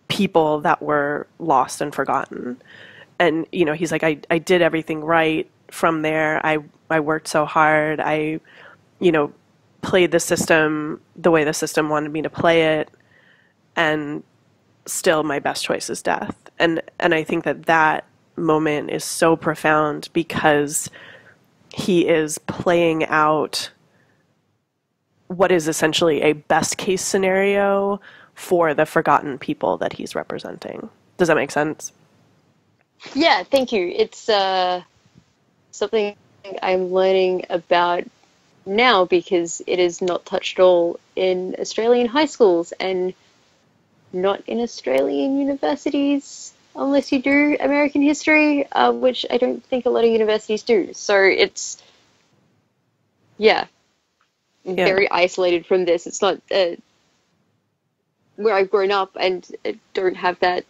people that were lost and forgotten. And, you know, he's like, I did everything right from there. I worked so hard. I, you know, played the system the way the system wanted me to play it. And still my best choice is death. And I think that moment is so profound because he is playing out what is essentially a best case scenario for the forgotten people that he's representing. Does that make sense? Yeah, thank you. It's something I'm learning about now because it is not touched all in Australian high schools and not in Australian universities unless you do American history, which I don't think a lot of universities do. So it's, very isolated from this. It's not where I've grown up, and I don't have that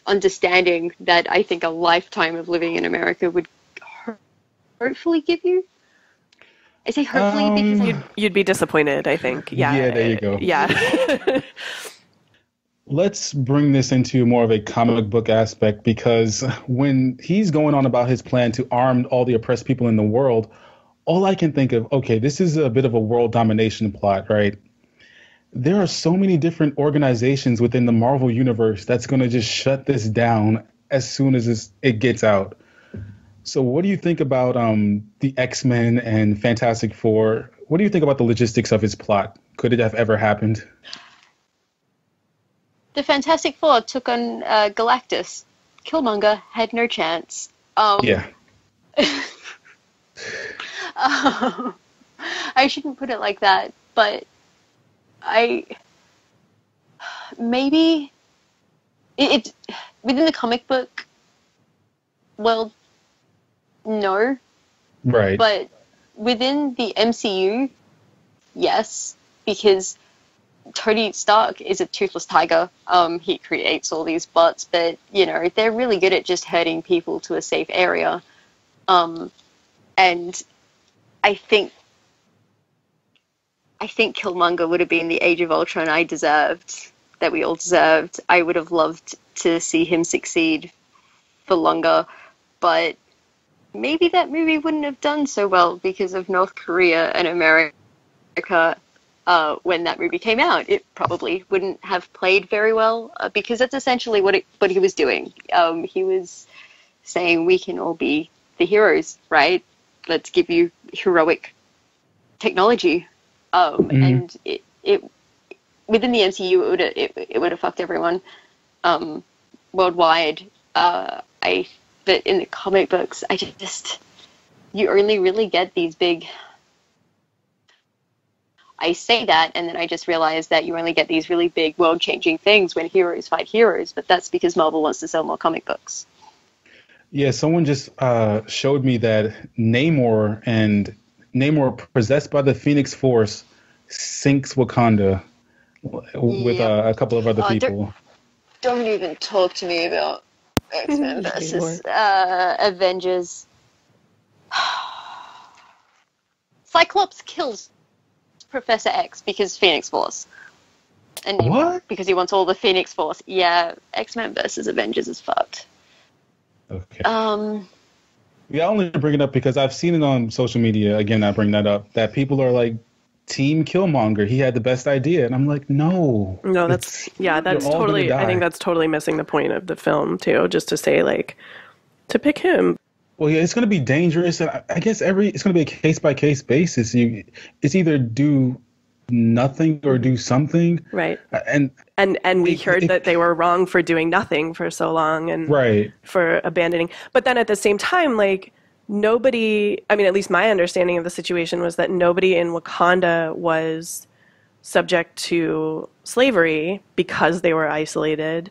understanding that I think a lifetime of living in America would hopefully give you. I say hopefully because you'd be disappointed, I think. Yeah. Yeah, there you go. Yeah. Let's bring this into more of a comic book aspect, because when he's going on about his plan to arm all the oppressed people in the world, all I can think of, okay, this is a bit of a world domination plot, right? There are so many different organizations within the Marvel universe that's going to just shut this down as soon as it gets out. So what do you think about the X-Men and Fantastic Four? What do you think about the logistics of his plot? Could it have ever happened? The Fantastic Four took on Galactus. Killmonger had no chance. Yeah. I shouldn't put it like that, but maybe it within the comic book world, no. Right. But within the MCU, yes, because Tony Stark is a toothless tiger. He creates all these bots, but, you know, they're really good at just herding people to a safe area. And I think Killmonger would have been the Age of Ultron that we all deserved. I would have loved to see him succeed for longer, but maybe that movie wouldn't have done so well because of North Korea and America. When that movie came out, it probably wouldn't have played very well because that's essentially what he was doing. He was saying we can all be the heroes, right? Let's give you heroic technology, and it within the MCU it would have fucked everyone worldwide. But in the comic books, you only really get these big. I say that, and then I just realized that you only get these really big world-changing things when heroes fight heroes, but that's because Marvel wants to sell more comic books. Yeah, someone just showed me that Namor possessed by the Phoenix Force sinks Wakanda with a couple of other people. Don't even talk to me about X-Men versus Avengers. Cyclops kills Professor X because Phoenix Force. And what? Because he wants all the Phoenix Force. Yeah, X-Men versus Avengers is fucked. Okay. Yeah, I only bring it up because I've seen it on social media. Again, I bring that up, that people are like, Team Killmonger, he had the best idea. And I'm like, no. No, that's totally, I think that's totally missing the point of the film, too, just to say, like, to pick him. Well, yeah, it's going to be dangerous. And I guess it's going to be a case-by-case basis. It's either do nothing or do something. Right. And we heard that they were wrong for doing nothing for so long and for abandoning. But then at the same time, like, nobody, I mean, at least my understanding of the situation was that nobody in Wakanda was subject to slavery because they were isolated.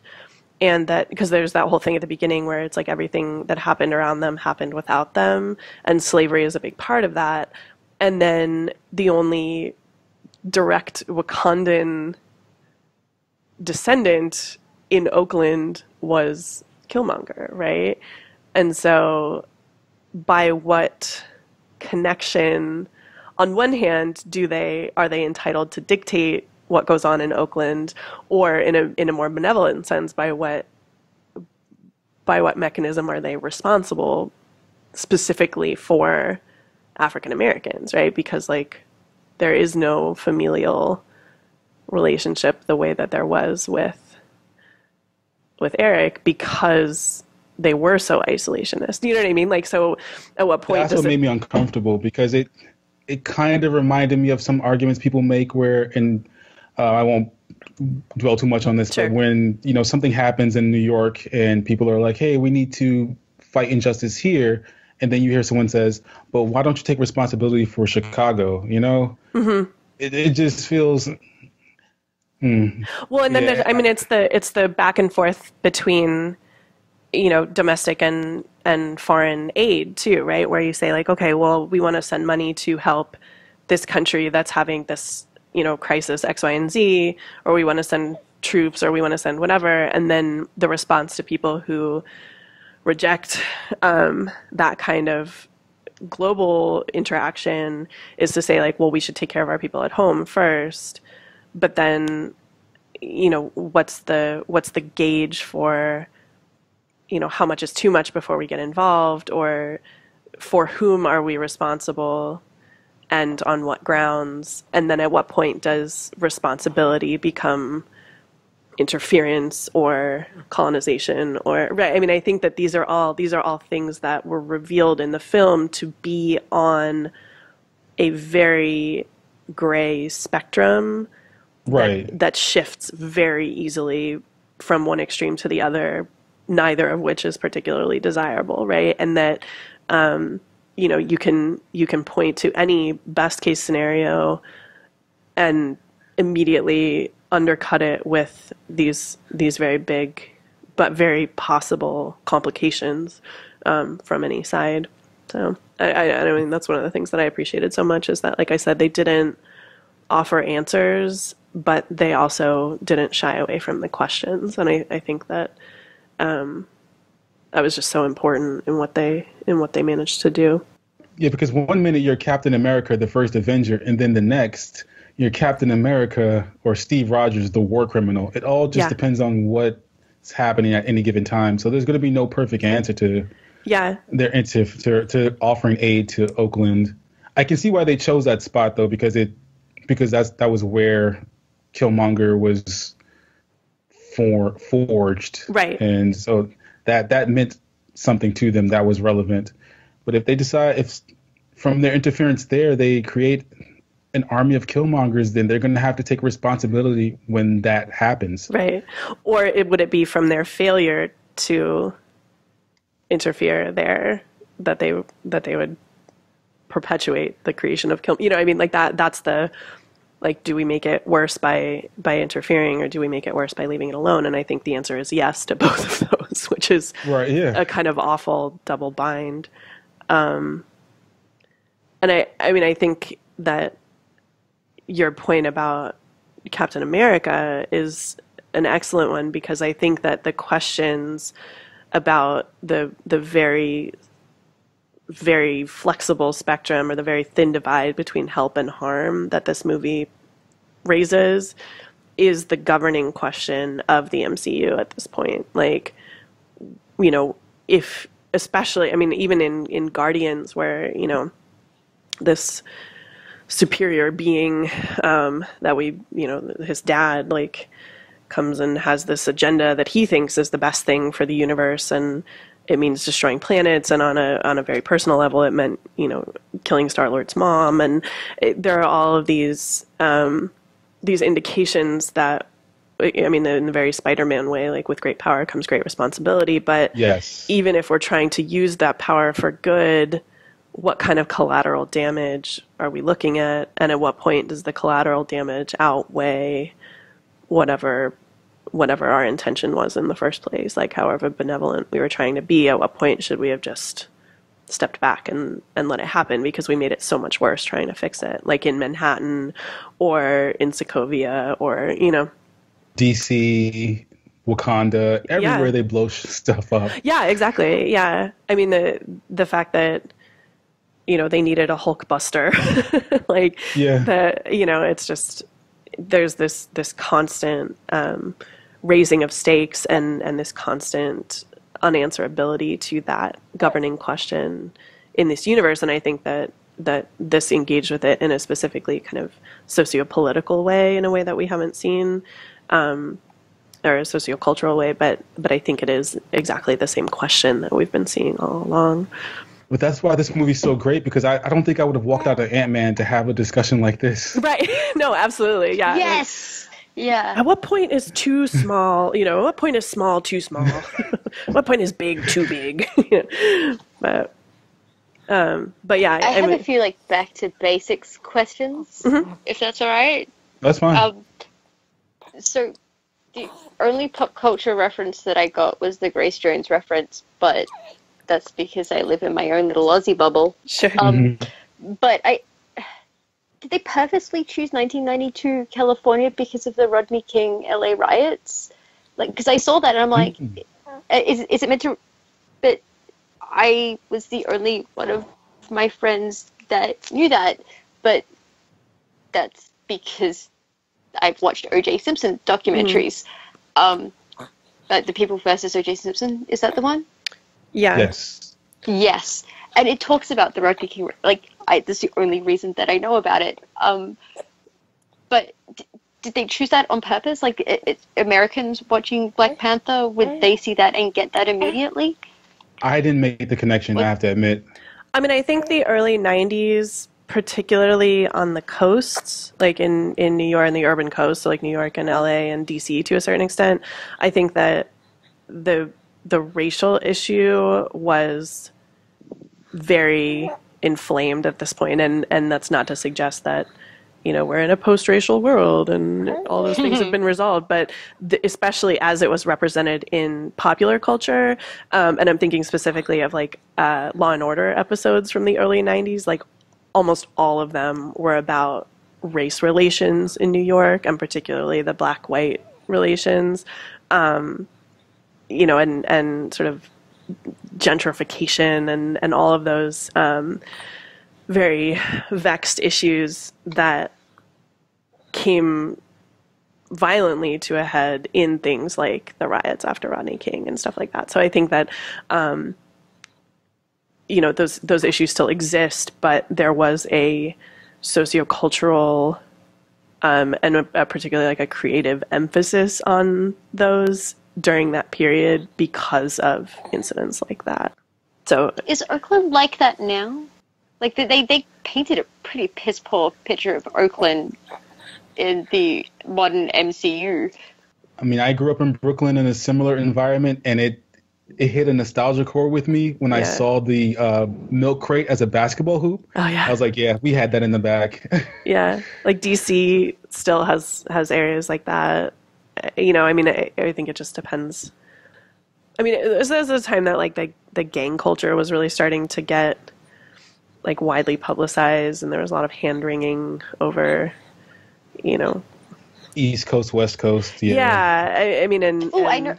And that, because there's that whole thing at the beginning where it's like everything that happened around them happened without them, and slavery is a big part of that. And then the only direct Wakandan descendant in Oakland was Killmonger, right? And so by what connection, on one hand, are they entitled to dictate what goes on in Oakland, or in a more benevolent sense, by what mechanism are they responsible specifically for African Americans, right? Because like there is no familial relationship the way that there was with Eric, because they were so isolationist. You know what I mean? Like, so at what point That's what made me uncomfortable, because it kind of reminded me of some arguments people make where, and I won't dwell too much on this, Sure. but when, you know, something happens in New York and people are like, hey, we need to fight injustice here. And then you hear someone says, but why don't you take responsibility for Chicago? You know, Mm-hmm. It just feels. Well, and then Yeah. I mean, it's the back and forth between, you know, domestic and foreign aid too, right? Where you say like, okay, well, we want to send money to help this country that's having this, you know, crisis X, Y, and Z, or we want to send troops, or we want to send whatever. And then the response to people who reject that kind of global interaction is to say like, well, we should take care of our people at home first. But then, you know, what's the gauge for, you know, how much is too much before we get involved, or for whom are we responsible and on what grounds? And then at what point does responsibility become interference or colonization? Or, right, I mean, I think that these are all things that were revealed in the film to be on a very gray spectrum, Right. that shifts very easily from one extreme to the other, neither of which is particularly desirable, right? And that you know, you can point to any best case scenario and immediately undercut it with these very big but very possible complications from any side. So I mean, that's one of the things that I appreciated so much, is that, like I said, they didn't offer answers, but they also didn't shy away from the questions. And I think that that was just so important in what they managed to do. Yeah, because 1 minute you're Captain America, the first Avenger, and then the next you're Captain America or Steve Rogers, the war criminal. It all just depends on what's happening at any given time. So there's going to be no perfect answer to their answer to offering aid to Oakland. I can see why they chose that spot though, because that was where Killmonger was forged, right? And so that meant something to them that was relevant. But if they decide, if from their interference there, they create an army of Killmongers, then they're going to have to take responsibility when that happens. Right. Or would it be from their failure to interfere there that they would perpetuate the creation of you know, I mean, like that's the, like, do we make it worse by interfering, or do we make it worse by leaving it alone? And I think the answer is yes to both of those, which is right, yeah, a kind of awful double bind. And I mean, I think that your point about Captain America is an excellent one, because I think that the questions about the very, very flexible spectrum, or the very thin divide between help and harm that this movie raises, is the governing question of the MCU at this point. Like, you know, if, especially, I mean, even in Guardians, where, you know, this superior being that we, you know, his dad, like, comes and has this agenda that he thinks is the best thing for the universe, and it means destroying planets, and on a very personal level, it meant, you know, killing Star-Lord's mom, and there are all of these indications that, I mean, in the very Spider-Man way, like, with great power comes great responsibility, but yes, even if we're trying to use that power for good, what kind of collateral damage are we looking at, and at what point does the collateral damage outweigh whatever our intention was in the first place? Like, however benevolent we were trying to be, at what point should we have just stepped back and let it happen, because we made it so much worse trying to fix it, like in Manhattan or in Sokovia, or, you know, DC, Wakanda, everywhere they blow stuff up. Yeah, exactly. Yeah. I mean, the fact that, you know, they needed a Hulk buster, like, that, you know, it's just, there's this constant raising of stakes and this constant unanswerability to that governing question in this universe. And I think that this engaged with it in a specifically kind of socio-political way, in a way that we haven't seen, or a socio-cultural way, but I think it is exactly the same question that we've been seeing all along. But that's why this movie's so great, because I don't think I would have walked out of Ant-Man to have a discussion like this. Right. No, absolutely. Yeah. Yes. Yeah. At what point is too small? You know, at what point is small too small? At what point is big too big? But yeah, I have a few like back to basics questions, if that's all right. That's fine. So the only pop culture reference that I got was the Grace Jones reference, but that's because I live in my own little Aussie bubble. Sure. But did they purposely choose 1992 California because of the Rodney King LA riots? Like, because I saw that and I'm like, is it meant to? But I was the only one of my friends that knew that. But that's because I've watched O.J. Simpson documentaries. The People versus O.J. Simpson, is that the one? Yeah. Yes. And it talks about the Rodney King, like, that's the only reason that I know about it. But did they choose that on purpose? Like, Americans watching Black Panther, would they see that and get that immediately? I didn't make the connection, I have to admit. I mean, I think the early 90s, particularly on the coasts, like in New York and the urban coast, so like New York and LA and DC to a certain extent, I think that the racial issue was very inflamed at this point, and that's not to suggest that, you know, we're in a post-racial world and all those things have been resolved, but especially as it was represented in popular culture, and I'm thinking specifically of like Law and Order episodes from the early 90s, like almost all of them were about race relations in New York, and particularly the black-white relations, you know, and sort of gentrification and all of those very vexed issues that came violently to a head in things like the riots after Rodney King and stuff like that. So I think that, you know, those issues still exist, but there was a sociocultural and particularly like a creative emphasis on those during that period because of incidents like that. So is Oakland like that now? Like they painted a pretty piss poor picture of Oakland in the modern MCU. I mean, I grew up in Brooklyn in a similar environment, and it hit a nostalgia chord with me when I saw the milk crate as a basketball hoop. Oh yeah, I was like, yeah, we had that in the back. Yeah, like DC still has areas like that. You know, I mean, I think it just depends. I mean, there's a time that like the gang culture was really starting to get like widely publicized, and there was a lot of hand wringing over, you know, East Coast, West Coast. Yeah, I mean, and I know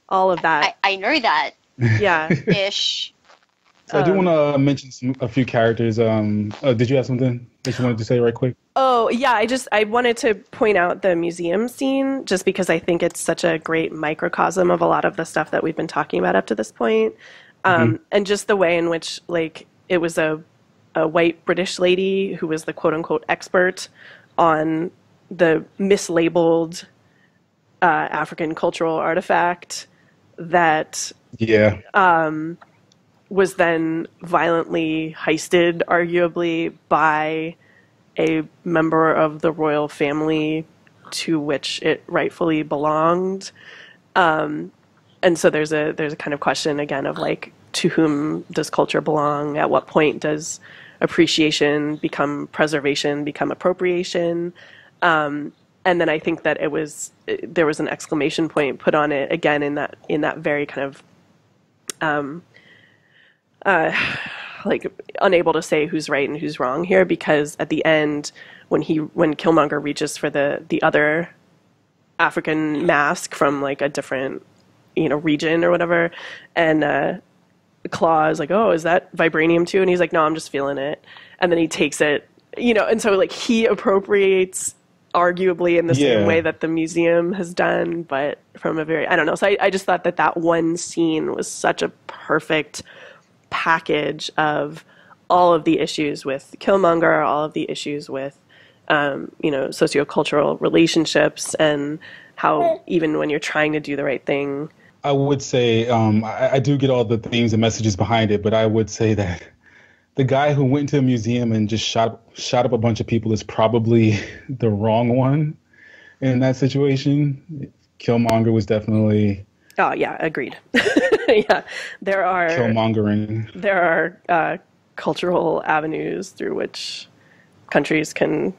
all of that. I know that. Yeah, ish. So I do want to mention a few characters. Did you have something that you wanted to say right quick? Oh, yeah, I wanted to point out the museum scene just because I think it's such a great microcosm of a lot of the stuff that we've been talking about up to this point. And just the way in which, like, it was a white British lady who was the quote-unquote expert on the mislabeled African cultural artifact that was then violently heisted, arguably, by a member of the royal family to which it rightfully belonged. And so there's a kind of question again of like, to whom does culture belong? At what point does appreciation become preservation, become appropriation? And then I think that there was an exclamation point put on it again in that very kind of like unable to say who's right and who's wrong here, because at the end when Killmonger reaches for the other African mask from like a different, you know, region or whatever, and Claw is like, oh, is that vibranium too? And he's like, no, I'm just feeling it. And then he takes it, you know, and so like he appropriates arguably in the same Yeah. way that the museum has done, but from a very, I don't know. So I just thought that that one scene was such a perfect package of all of the issues with Killmonger, all of the issues with, sociocultural relationships, and how even when you're trying to do the right thing. I would say I do get all the themes and messages behind it, but I would say that the guy who went to a museum and just shot up a bunch of people is probably the wrong one in that situation. Killmonger was definitely Oh yeah, agreed. Yeah, killmongering. there are cultural avenues through which countries can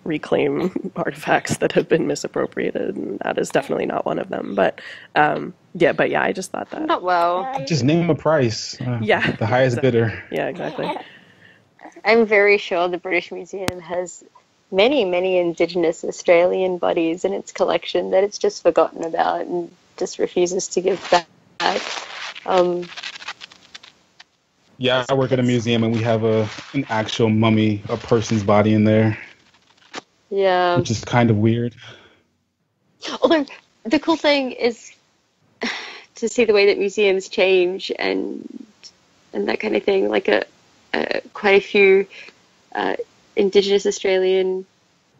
reclaim artifacts that have been misappropriated, and that is definitely not one of them. But yeah, I just thought that. Not well. Just name a price. Yeah, The highest bidder. Yeah, exactly. I'm very sure the British Museum has many, many Indigenous Australian bodies in its collection that it's just forgotten about and just refuses to give back. Yeah, I work at a museum and we have an actual mummy, a person's body in there, Yeah. which is kind of weird. Although the cool thing is to see the way that museums change and that kind of thing. Like quite a few Indigenous Australian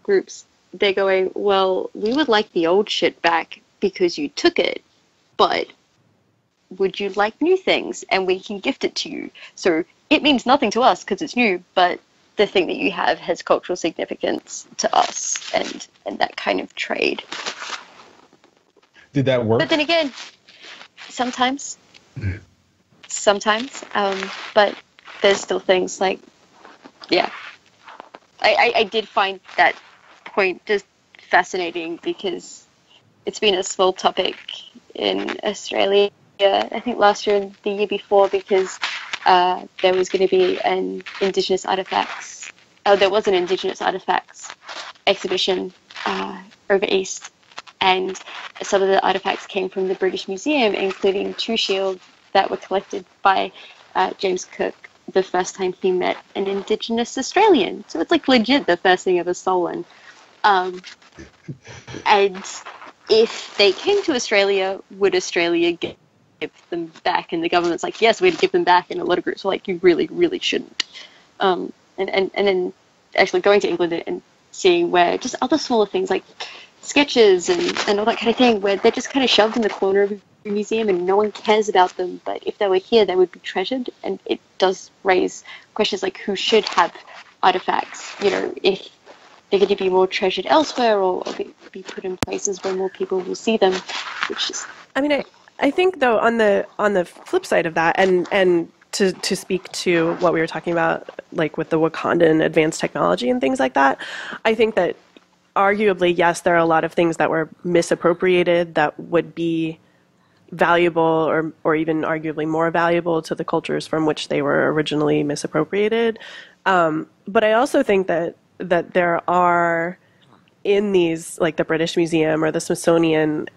groups, they're going, well, we would like the old shit back because you took it, but would you like new things? And we can gift it to you. So it means nothing to us because it's new, but the thing that you have has cultural significance to us, and that kind of trade. Did that work? But then again, sometimes, but there's still things like, yeah. I did find that point just fascinating because it's been a small topic in Australia, I think last year and the year before, because there was going to be an Indigenous artifacts, there was an Indigenous artifacts exhibition over East, and some of the artifacts came from the British Museum, including two shields that were collected by James Cook the first time he met an Indigenous Australian. So it's like legit the first thing ever stolen. And if they came to Australia, would Australia give them back? And the government's like, yes, we'd give them back. And a lot of groups were like, you really, really shouldn't. And then actually going to England and seeing where just other smaller things like sketches and all that kind of thing, where they're just kind of shoved in the corner of a museum and no one cares about them. But if they were here, they would be treasured. And it does raise questions like who should have artifacts, if they're going to be more treasured elsewhere or be put in places where more people will see them, which is... I mean, I think though on the flip side of that, and to speak to what we were talking about, like with the Wakandan advanced technology and things like that, I think that arguably, yes, there are a lot of things that were misappropriated that would be valuable or even arguably more valuable to the cultures from which they were originally misappropriated. But I also think that there are, in these, like the British Museum or the Smithsonian,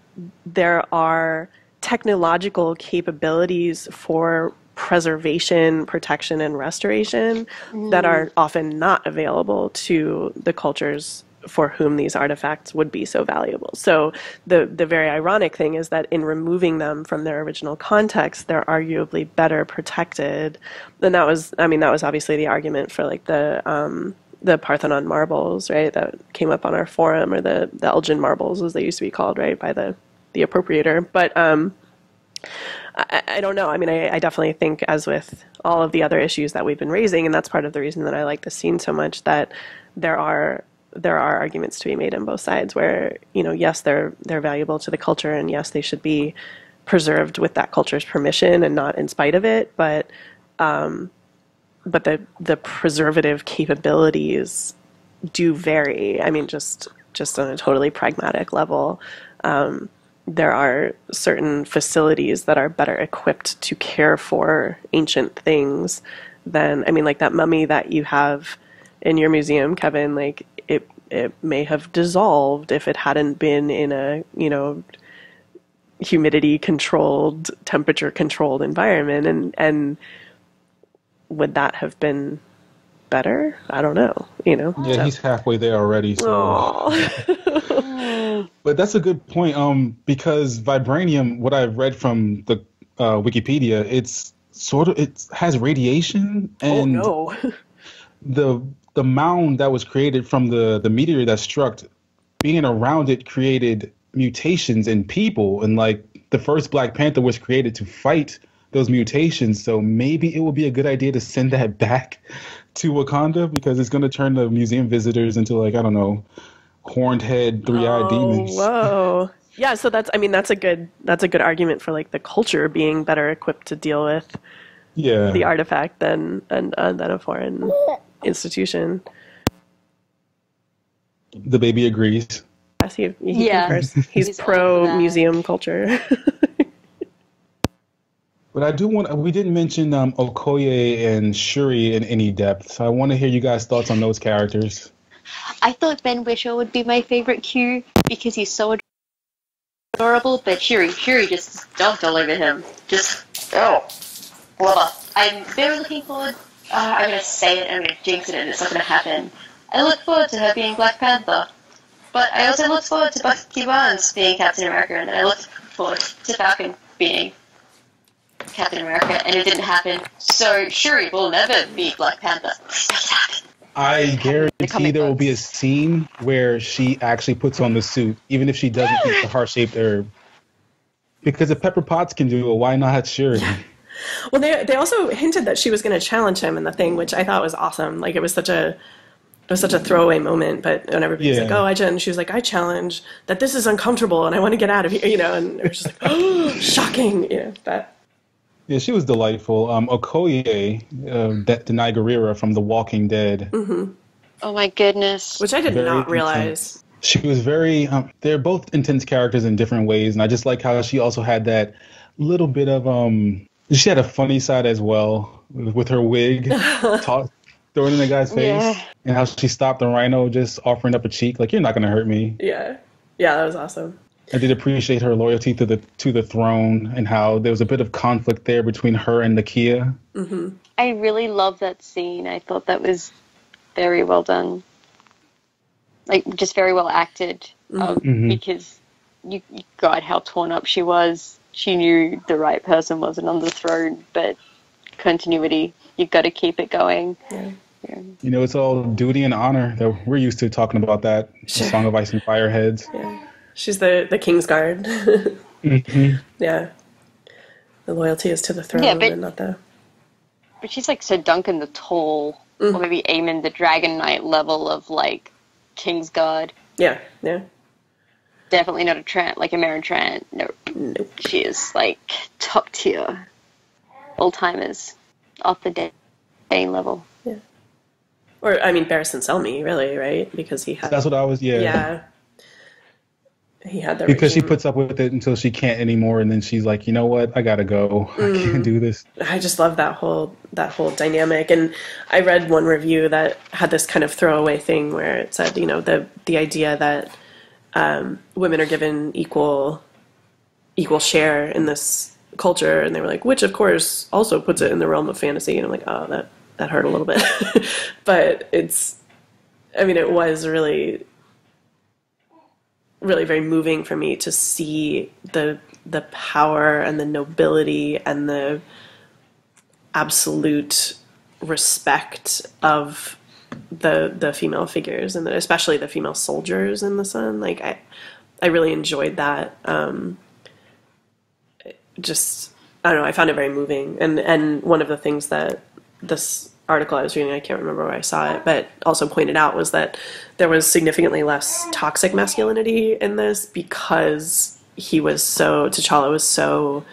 there are technological capabilities for preservation, protection, and restoration that are often not available to the cultures for whom these artifacts would be so valuable. So the very ironic thing is that in removing them from their original context, they're arguably better protected. And that was obviously the argument for like the Parthenon marbles, right, that came up on our forum, or the Elgin marbles as they used to be called, right, by the appropriator. But I don't know. I mean, I definitely think, as with all of the other issues that we've been raising, and that's part of the reason that I like the scene so much, that there are arguments to be made on both sides where, yes, they're valuable to the culture, and yes, they should be preserved with that culture's permission and not in spite of it. But the preservative capabilities do vary. I mean, just on a totally pragmatic level, there are certain facilities that are better equipped to care for ancient things than, I mean, like that mummy that you have in your museum, Kevin, like it may have dissolved if it hadn't been in a, humidity controlled, temperature controlled environment. And would that have been better. I don't know, you know. Yeah, so. he's halfway there already. So. Aw. But that's a good point. Because vibranium, what I've read from the Wikipedia, it has radiation, and Oh no. the mound that was created from the meteor that struck, being around it created mutations in people, and like the first Black Panther was created to fight those mutations. So maybe it would be a good idea to send that back to Wakanda, because it's going to turn the museum visitors into, like, I don't know, horned head, three-eyed demons. Whoa. Yeah, so that's a good argument for like the culture being better equipped to deal with the artifact than a foreign institution. The baby agrees. Yes, he confers. He's pro museum culture. But I do we didn't mention Okoye and Shuri in any depth, so I want to hear you guys' thoughts on those characters. I thought Ben Whishaw would be my favorite Q because he's so adorable, but Shuri just dunked all over him. Blubber. I'm very looking forward. I'm going to say it and I'm going to jinx it and it's not going to happen. I look forward to her being Black Panther, but I also look forward to Bucky Barnes being Captain America, and then I look forward to Falcon being Captain America, and it didn't happen. So Shuri will never be Black Panther. I guarantee there will be a scene where she actually puts on the suit, even if she doesn't eat the heart-shaped herb. Because if Pepper Potts can do it, why not Shuri? Well, they also hinted that she was going to challenge him in the thing, which I thought was awesome. Like, it was such a throwaway moment, but when everybody's like, oh, and she was like, I challenge that this is uncomfortable and I want to get out of here, you know, and it was just like, oh, shocking, you know, that. Yeah, she was delightful. Okoye, that Denai Guerrera from The Walking Dead. Mm-hmm. Oh my goodness. Which I did not realize. Intense. She was very, they're both intense characters in different ways, and I just like how she also had that little bit of, she had a funny side as well, with her wig, throwing it in the guy's face, and how she stopped the rhino just offering up a cheek, like, you're not going to hurt me. Yeah, that was awesome. I did appreciate her loyalty to the throne, and how there was a bit of conflict there between her and Nakia. Mm-hmm. I really love that scene. I thought that was very well done. Like, just very well acted. Because, God, how torn up she was. She knew the right person wasn't on the throne, but continuity, you've got to keep it going. Yeah. You know, it's all duty and honor. That we're used to talking about that. Sure. The Song of Ice and Fire heads. Yeah. She's the King's Guard. Yeah. The loyalty is to the throne and not the... But she's like Sir Duncan the Tall, or maybe Aemon the Dragon Knight level of, like, King's Guard. Yeah. Definitely not a Meryn Trant. Nope. She is, like, top tier. All-timers. Off the Dane level. Yeah. Or, I mean, Barristan Selmy, really, right? Because he had... That's what I was, Yeah. He had that because regime. she puts up with it until she can't anymore, and then she's like, you know what, I gotta go. I can't do this. I just love that whole dynamic. And I read one review that had this kind of throwaway thing where it said, you know, the idea that women are given equal share in this culture, and they were like, which of course also puts it in the realm of fantasy. And I'm like, oh, that hurt a little bit. But it was really very moving for me to see the power and the nobility and the absolute respect of the female figures, and especially the female soldiers in the Sun. Like, I really enjoyed that. Just, I don't know, I found it very moving. And one of the things that this article I was reading, I can't remember where I saw it, but also pointed out was that there was significantly less toxic masculinity in this because T'Challa was so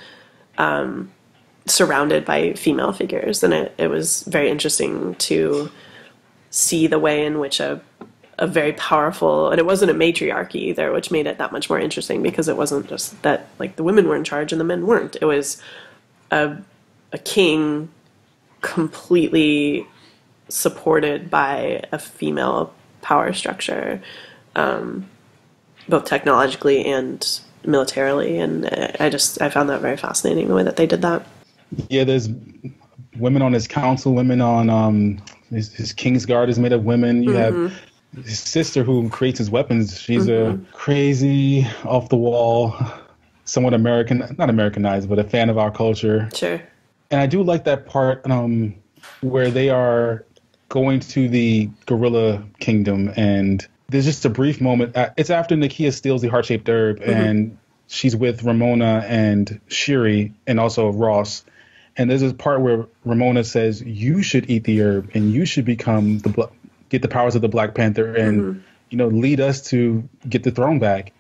surrounded by female figures, and it was very interesting to see the way in which a very powerful, and it wasn't a matriarchy either, which made it that much more interesting, because it wasn't just that, like, the women were in charge and the men weren't. It was a king completely supported by a female power structure, both technologically and militarily, and I found that very fascinating, the way that they did that. Yeah, there's women on his council, women on his King's Guard is made of women. You have his sister who creates his weapons. She's a crazy, off the wall, somewhat not Americanized, but a fan of our culture. Sure. And I do like that part where they are going to the gorilla kingdom, and there's just a brief moment. It's after Nakia steals the heart-shaped herb, and she's with Ramona and Shiri, and also Ross. And there's this part where Ramona says, "You should eat the herb, and you should become get the powers of the Black Panther, and lead us to get the throne back."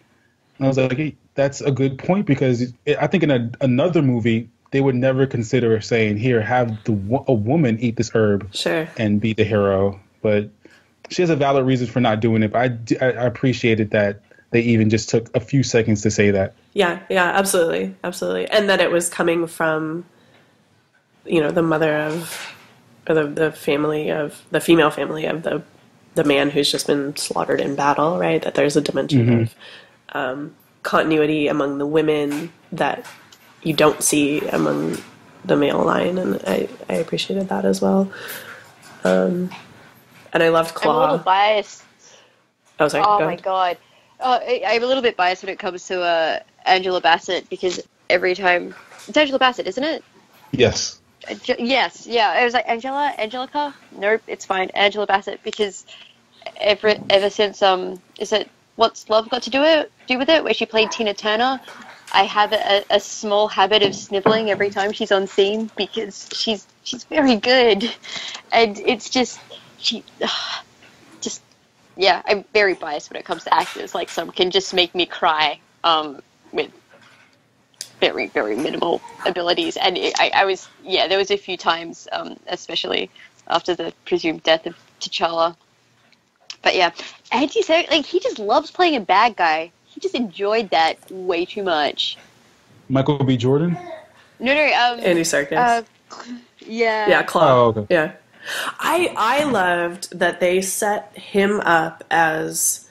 And I was like, hey, that's a good point, because I think in another movie they would never consider saying, "Here, have a woman eat this herb, and be the hero." But she has a valid reason for not doing it. But I appreciated that they even just took a few seconds to say that. Yeah, absolutely, and that it was coming from, the mother of, or the female family of the man who's just been slaughtered in battle, right? That there's a dimension of continuity among the women that you don't see among the male line, and I appreciated that as well. And I loved Claw. I'm a little biased. Oh, sorry. Oh, my God. I'm a little bit biased when it comes to Angela Bassett, because every time... It's Angela Bassett, isn't it? Yes. Yes, yeah. I was like, Angelica? Nope, it's fine. Angela Bassett, because ever since, is it What's Love Got to Do with It, where she played Tina Turner, I have a small habit of sniveling every time she's on scene, because she's very good, and it's just yeah, I'm very biased when it comes to actors. Like, some can just make me cry with very, very minimal abilities, and there was a few times, especially after the presumed death of T'Challa. But yeah, Andy Serkis, like, he just loves playing a bad guy. He just enjoyed that way too much. Michael B. Jordan? No, Andy Serkis. Yeah. Yeah, Claw. Oh, okay. Yeah. I loved that they set him up as,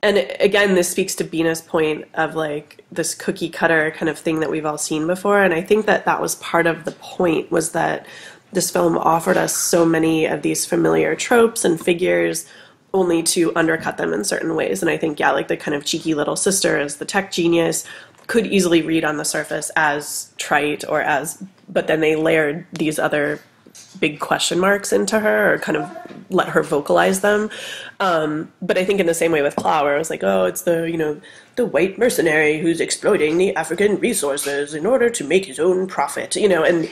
and again, this speaks to Bina's point of, like, this cookie cutter kind of thing that we've all seen before, and I think that was part of the point, was that this film offered us so many of these familiar tropes and figures, only to undercut them in certain ways. And I think, like, the kind of cheeky little sister as the tech genius could easily read on the surface as trite but then they layered these other big question marks into her, or kind of let her vocalize them. But I think in the same way with Claw, where I was like, oh, it's the white mercenary who's exploiting the African resources in order to make his own profit, and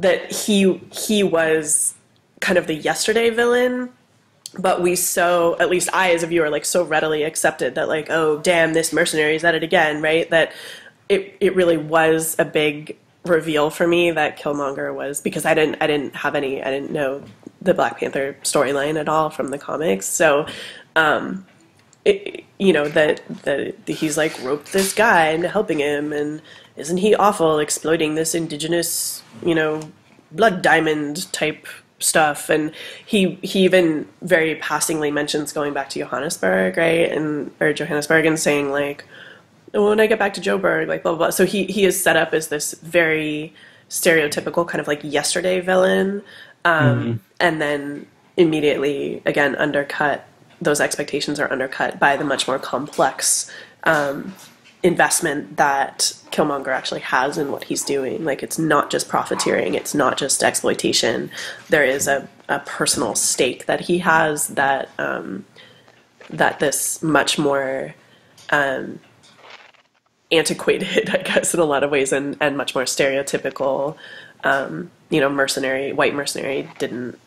that he was kind of the yesterday villain. But at least I, as a viewer, like, so readily accepted that, like, oh, damn, this mercenary is at it again, right? That it really was a big reveal for me that Killmonger was, because I didn't know the Black Panther storyline at all from the comics. So, that he's, like, roped this guy into helping him, and isn't he awful exploiting this indigenous, blood diamond type stuff. And he even very passingly mentions going back to Johannesburg, right? Or Johannesburg, and saying, like, oh, when I get back to Joburg, like, blah, blah, blah. So he is set up as this very stereotypical kind of, like, yesterday villain. And then immediately, again, those expectations are undercut by the much more complex investment that Killmonger actually has in what he's doing. Like, it's not just profiteering, it's not just exploitation. There is a personal stake that he has that this much more antiquated, I guess, in a lot of ways, and much more stereotypical, white mercenary didn't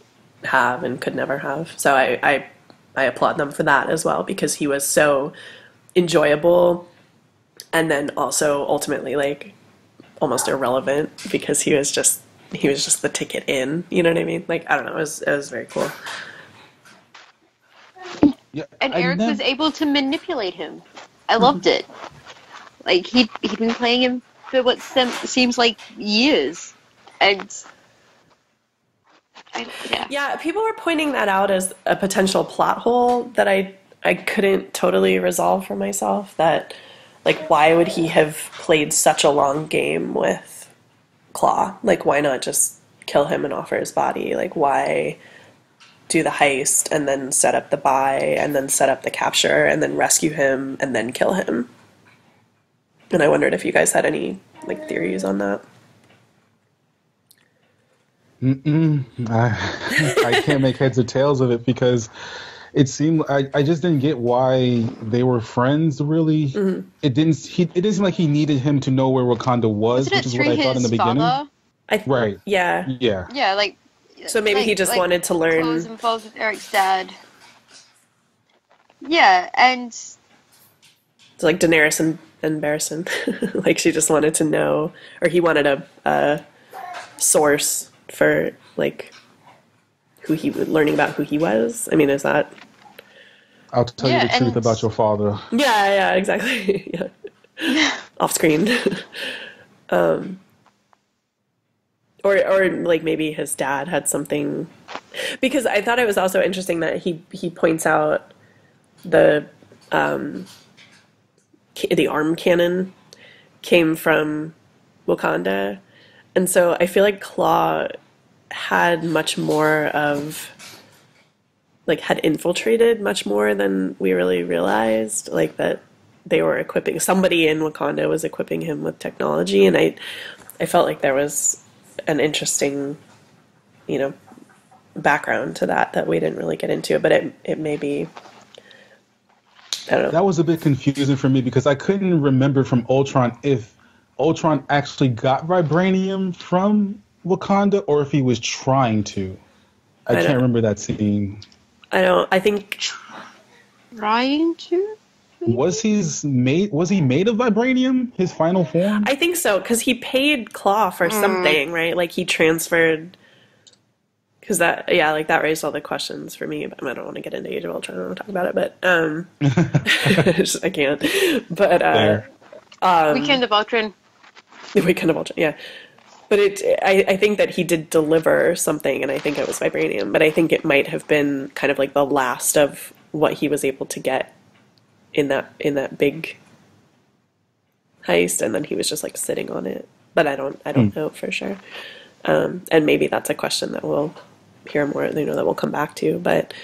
have and could never have. So I applaud them for that as well, because he was so enjoyable, and then also ultimately, like, almost irrelevant, because he was just the ticket in. You know what I mean? Like, I don't know. It was very cool. Yeah, and Eric was able to manipulate him. I loved it. Like, he'd been playing him for what seems like years, and yeah, people were pointing that out as a potential plot hole that I couldn't totally resolve for myself. That, like, why would he have played such a long game with Claw? Like, why not just kill him and offer his body? Like, why do the heist and then set up the buy and then set up the capture and then rescue him and then kill him. And I wondered if you guys had any like theories on that. I can't make heads or tails of it because it seemed I just didn't get why they were friends. Really, it didn't seem like he needed him to know where Wakanda was, which is what I thought in the beginning. Right? Yeah. Like so maybe he just wanted to learn. Was involved with Eric's dad. Yeah, and it's like Daenerys and Barristan. Like she just wanted to know, or he wanted a source for like who he was learning about who he was. I mean, is that? I'll tell you the truth about your father. Yeah, exactly. Yeah, off screen. Or like maybe his dad had something, because I thought it was also interesting that he points out the arm cannon came from Wakanda, and so I feel like Claw had much more of, like, had infiltrated much more than we really realized, like that they were equipping, somebody in Wakanda was equipping him with technology, and I felt like there was an interesting, background to that we didn't really get into, but it may be, I don't know. That was a bit confusing for me because I couldn't remember from Ultron if Ultron actually got vibranium from Wakanda or if he was trying to. I can't remember that scene. I think trying to? Was he made of vibranium, his final form? I think so, because he paid Claw for something, right? Like he transferred, because that raised all the questions for me. But I don't want to get into Age of Ultron. I don't want to talk about it, but I can't. But Weekend of Ultron. The Weekend of Ultron, yeah. But I think that he did deliver something, and I think it was vibranium. But I think it might have been kind of like the last of what he was able to get in that big heist, and then he was just like sitting on it. But I don't know for sure. And maybe that's a question that we'll hear more, that we'll come back to. But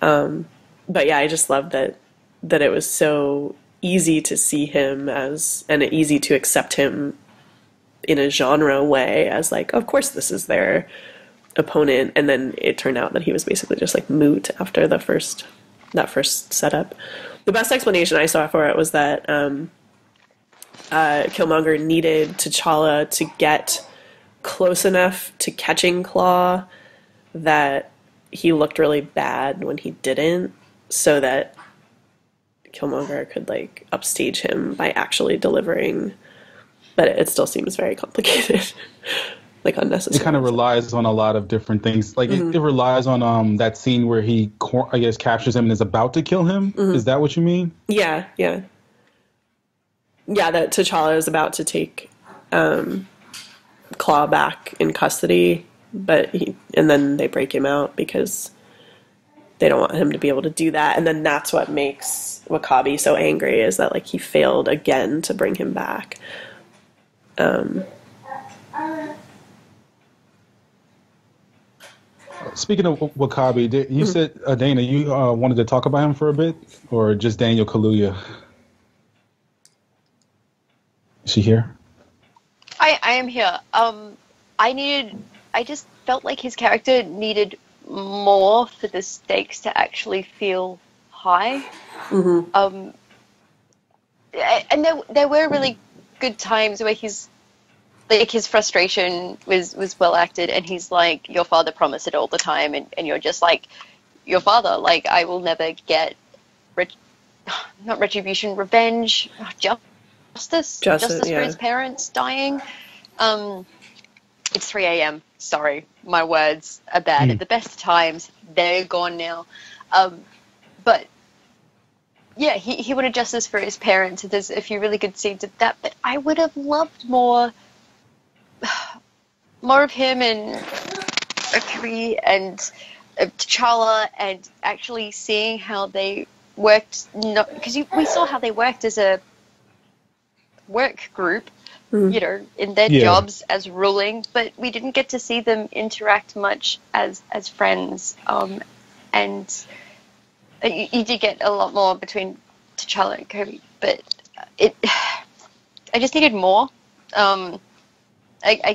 yeah, I just love that it was so easy to see him as, and easy to accept him in a genre way as like, of course this is their opponent, and then it turned out that he was basically just like moot after that first setup. The best explanation I saw for it was that Killmonger needed T'Challa to get close enough to catching Claw that he looked really bad when he didn't, so that Killmonger could like upstage him by actually delivering. But it still seems very complicated. Like unnecessary. It kind of relies on a lot of different things. Like it relies on that scene where he, I guess, captures him and is about to kill him. Is that what you mean? Yeah. That T'Challa is about to take Claw back in custody, and then they break him out because they don't want him to be able to do that. And then that's what makes W'Kabi so angry, is that like he failed again to bring him back. Speaking of W'Kabi, you said, Dana, you wanted to talk about him for a bit, or just Daniel Kaluuya? Is she here? I am here. I just felt like his character needed more for the stakes to actually feel high. And there were really good times where his frustration was well acted, and he's like, your father promised it all the time, and you're just like, your father, like, I will never get not retribution, revenge, justice for his parents dying. It's 3 a.m. Sorry, my words are bad. At the best times, they're gone now. But yeah, he wanted justice for his parents. There's a few really good scenes of that, but I would have loved more of him and Valkyrie and T'Challa, and actually seeing how they worked. Because we saw how they worked as a work group, in their jobs as ruling, but we didn't get to see them interact much as friends. and you did get a lot more between T'Challa and Kobe, but I just needed more. I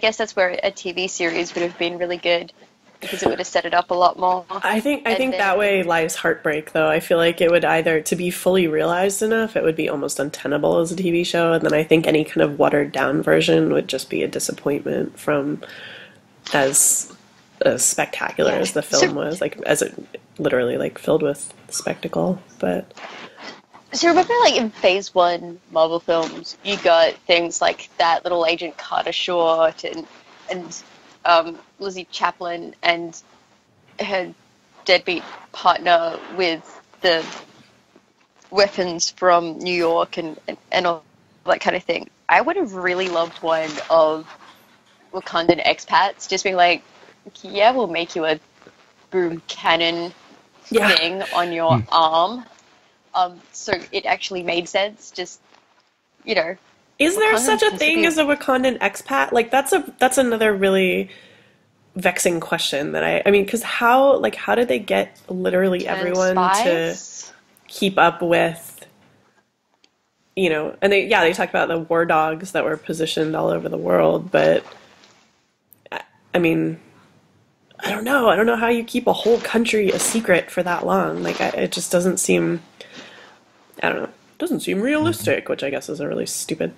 guess that's where a TV series would have been really good, because it would have set it up a lot more. I think that way lies heartbreak, though. I feel like it would either, to be fully realized enough, it would be almost untenable as a TV show, and then I think any kind of watered down version would just be a disappointment from as spectacular as the film was, like as it literally like filled with spectacle. But so remember, like in Phase 1 Marvel films, you got things like that little Agent Carter short and Lizzie Chaplin and her deadbeat partner with the weapons from New York and all that kind of thing. I would have really loved one of Wakandan expats just being like, yeah, we'll make you a boom cannon thing on your arm. So it actually made sense. Just, you know. Is there such a thing as a Wakandan expat? Like that's another really vexing question that I mean, because how did they get literally everyone to keep up with, you know, and they talk about the war dogs that were positioned all over the world, but I mean, I don't know how you keep a whole country a secret for that long. Like it just doesn't seem, I don't know, it doesn't seem realistic, which I guess is a really stupid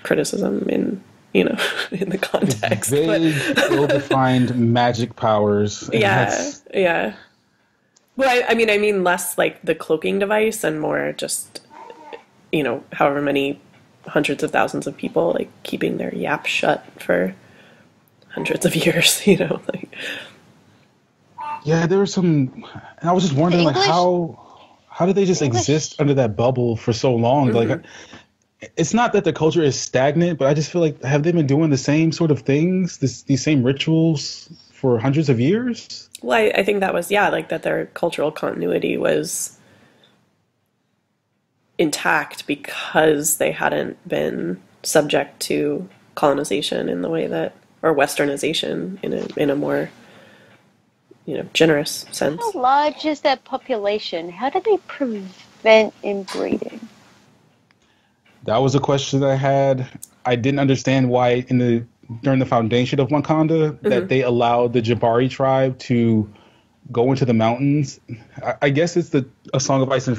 criticism in, you know, in the context. Vague, ill-defined magic powers. Yeah. Well, I mean less like the cloaking device and more just, you know, however many hundreds of thousands of people like keeping their yap shut for hundreds of years, you know, like. Yeah, there were some, and I was just wondering, like, how did they just exist under that bubble for so long? Mm-hmm. Like, it's not that the culture is stagnant, but I just feel like, have they been doing the same sort of things, these same rituals for hundreds of years? Well, I think that was, like that their cultural continuity was intact because they hadn't been subject to colonization in the way that, or westernization in a more, you know, generous sense. How large is that population? How do they prevent inbreeding? That was a question I had. I didn't understand why during the foundation of Wakanda that they allowed the Jabari tribe to go into the mountains. I guess it's a Song of Ice and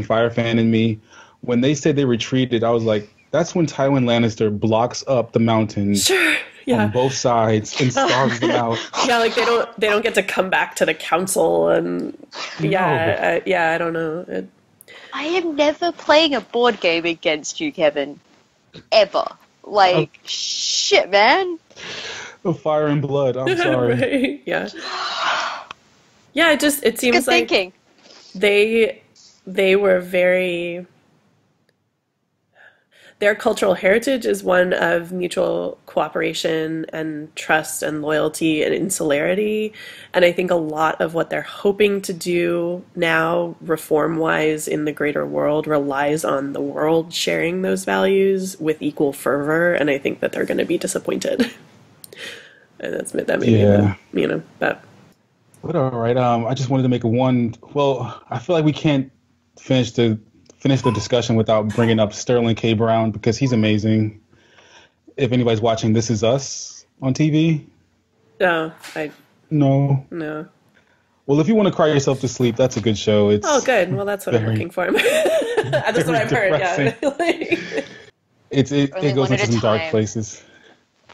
Fire fan in me. When they said they retreated, I was like, that's when Tywin Lannister blocks up the mountains. Sure. Yeah. On both sides and starves them out. Yeah, like they don't get to come back to the council and I don't know. I am never playing a board game against you, Kevin. Ever. Like, shit, man. Fire and blood. I'm sorry. Right? Yeah. Yeah, it seems good like thinking. They were very. Their cultural heritage is one of mutual cooperation and trust and loyalty and insularity. And I think a lot of what they're hoping to do now, reform-wise, in the greater world relies on the world sharing those values with equal fervor. And I think that they're going to be disappointed. And that may be, you know, but. But all right. I just wanted to make well, I feel like we can't finish the discussion without bringing up Sterling K. Brown, because he's amazing. If anybody's watching This Is Us on TV. No. No. Well, if you want to cry yourself to sleep, that's a good show. It's good. Well, that's what I'm looking for. That's what I've heard, yeah. It goes into some dark places.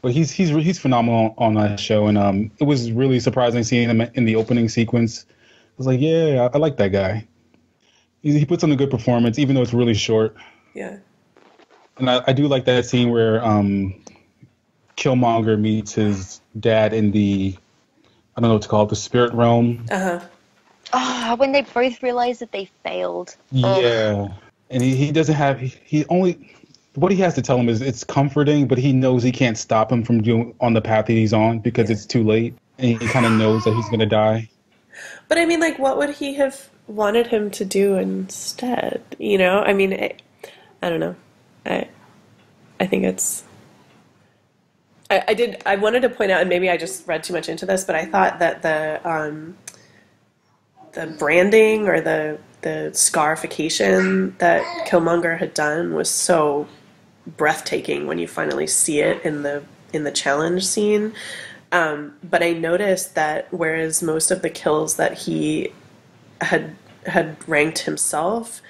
But he's phenomenal on that show, and it was really surprising seeing him in the opening sequence. I was like, yeah, I like that guy. He puts on a good performance, even though it's really short. Yeah. And I do like that scene where Killmonger meets his dad in the, I don't know what to call it, the spirit realm. Uh-huh. When they both realize that they failed. Yeah. And he doesn't have, he only, what he has to tell him is it's comforting, but he knows he can't stop him from doing on the path that he's on because it's too late. And he kind of knows that he's going to die. But I mean, like, what would he have wanted him to do instead? You know, I mean, I don't know. I think it's. I wanted to point out, and maybe I just read too much into this, but I thought that branding or the scarification that Killmonger had done was so breathtaking when you finally see it in the challenge scene. But I noticed that whereas most of the kills that he had ranked himself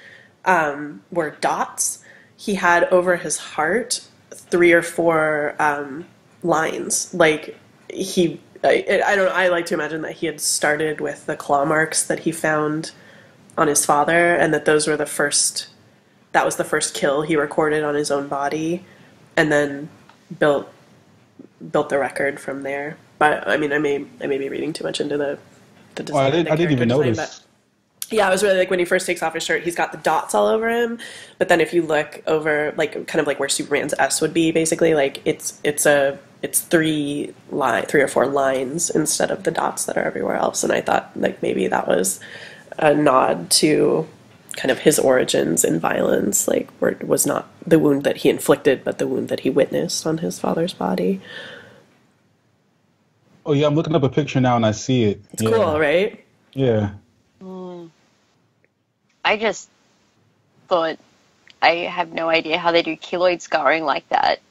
were dots, he had over his heart 3 or 4 lines. Like I like to imagine that he had started with the claw marks that he found on his father, and that those were that was the first kill he recorded on his own body, and then built the record from there. But I mean, I may be reading too much into the design. I didn't even notice. But yeah, it was really like when he first takes off his shirt, he's got the dots all over him. But then if you look over, like kind of like where Superman's S would be, basically, like it's 3 or 4 lines instead of the dots that are everywhere else. And I thought like maybe that was a nod to kind of his origins in violence, like where it was not the wound that he inflicted, but the wound that he witnessed on his father's body. Oh yeah, I'm looking up a picture now and I see it. It's cool, right? Yeah. I just thought, I have no idea how they do keloid scarring like that